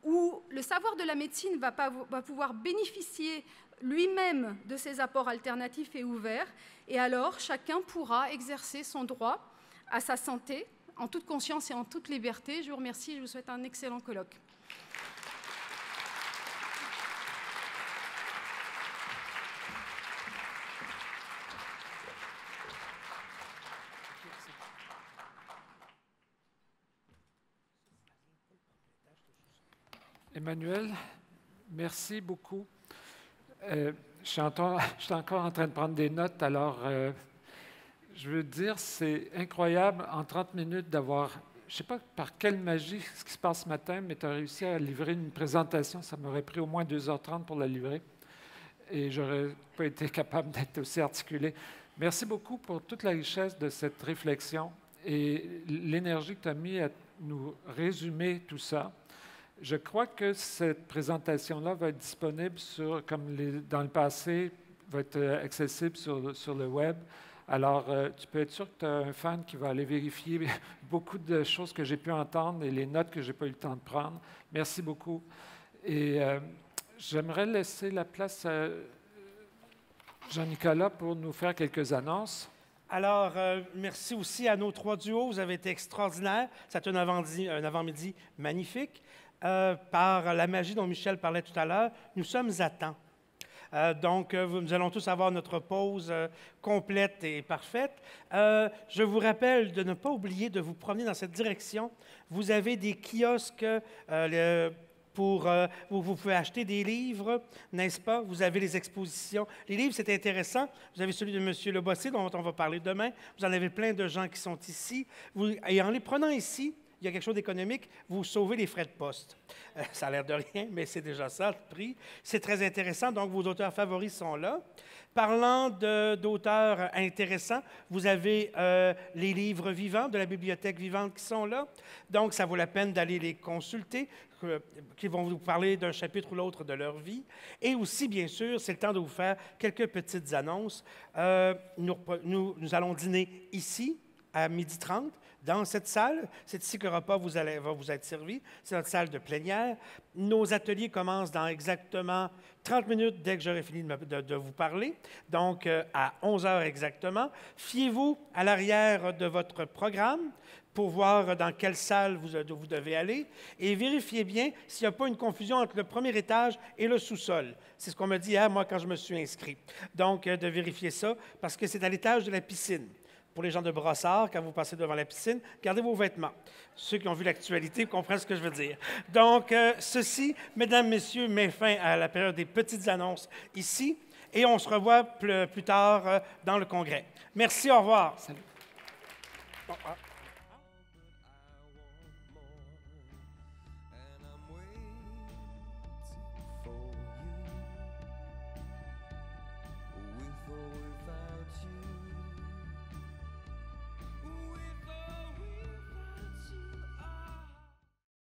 où le savoir de la médecine va pouvoir bénéficier lui-même de ces apports alternatifs et ouverts, et alors chacun pourra exercer son droit à sa santé en toute conscience et en toute liberté. Je vous remercie et je vous souhaite un excellent colloque. Emmanuel, merci beaucoup. Je suis encore en train de prendre des notes, alors je veux dire, c'est incroyable en 30 minutes d'avoir, je ne sais pas par quelle magie ce qui se passe ce matin, mais tu as réussi à livrer une présentation. Ça m'aurait pris au moins 2h30 pour la livrer et je n'aurais pas été capable d'être aussi articulé. Merci beaucoup pour toute la richesse de cette réflexion et l'énergie que tu as mis à nous résumer tout ça. Je crois que cette présentation-là va être disponible dans le passé, va être accessible sur le web. Alors, tu peux être sûr que tu as un fan qui va aller vérifier beaucoup de choses que j'ai pu entendre et les notes que je n'ai pas eu le temps de prendre. Merci beaucoup. Et j'aimerais laisser la place à Jean-Nicolas pour nous faire quelques annonces. Alors, merci aussi à nos 3 duos. Vous avez été extraordinaires. C'est un avant-midi magnifique. Par la magie dont Michel parlait tout à l'heure, nous sommes à temps. Donc, nous allons tous avoir notre pause complète et parfaite. Je vous rappelle de ne pas oublier de vous promener dans cette direction. Vous avez des kiosques où vous pouvez acheter des livres, n'est-ce pas? Vous avez les expositions. Les livres, c'est intéressant. Vous avez celui de M. Le Bossé, dont on va parler demain. Vous en avez plein de gens qui sont ici. Et en les prenant ici, il y a quelque chose d'économique, vous sauvez les frais de poste. Ça a l'air de rien, mais c'est déjà ça, le prix. C'est très intéressant, donc vos auteurs favoris sont là. Parlant d'auteurs intéressants, vous avez les livres vivants de la Bibliothèque vivante qui sont là. Donc, ça vaut la peine d'aller les consulter, qui vont vous parler d'un chapitre ou l'autre de leur vie. Et aussi, bien sûr, c'est le temps de vous faire quelques petites annonces. Nous allons dîner ici, à 12h30. Dans cette salle, c'est ici que le repas va vous être servi. C'est notre salle de plénière. Nos ateliers commencent dans exactement 30 minutes dès que j'aurai fini de vous parler, donc à 11h exactement. Fiez-vous à l'arrière de votre programme pour voir dans quelle salle vous devez aller et vérifiez bien s'il n'y a pas une confusion entre le premier étage et le sous-sol. C'est ce qu'on m'a dit hier, moi, quand je me suis inscrit. Donc, de vérifier ça, parce que c'est à l'étage de la piscine. Pour les gens de Brossard, quand vous passez devant la piscine, gardez vos vêtements. Ceux qui ont vu l'actualité comprennent ce que je veux dire. Donc, ceci, mesdames, messieurs, met fin à la période des petites annonces ici, et on se revoit plus tard dans le congrès. Merci, au revoir. Salut. Bon,